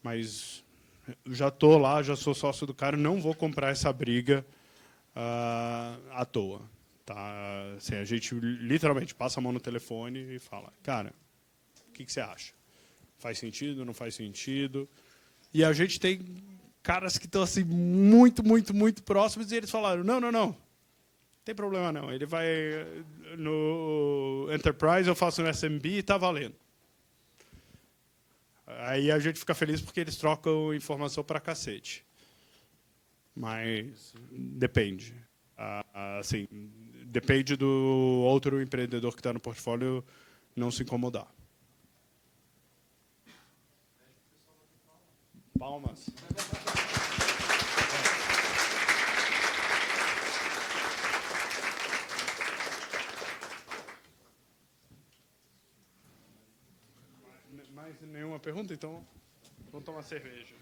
Mas eu já estou lá, já sou sócio do cara, não vou comprar essa briga à toa. Tá? Assim, a gente literalmente passa a mão no telefone e fala, cara, o que você acha? Faz sentido, não faz sentido? E a gente tem caras que estão assim, muito, muito, muito próximos e eles falaram, não tem problema não. Ele vai no Enterprise, eu faço no SMB e está valendo. Aí a gente fica feliz porque eles trocam informação para cacete. Mas depende. Assim, depende do outro empreendedor que está no portfólio não se incomodar. Palmas. Mais nenhuma pergunta? Então, vamos tomar cerveja.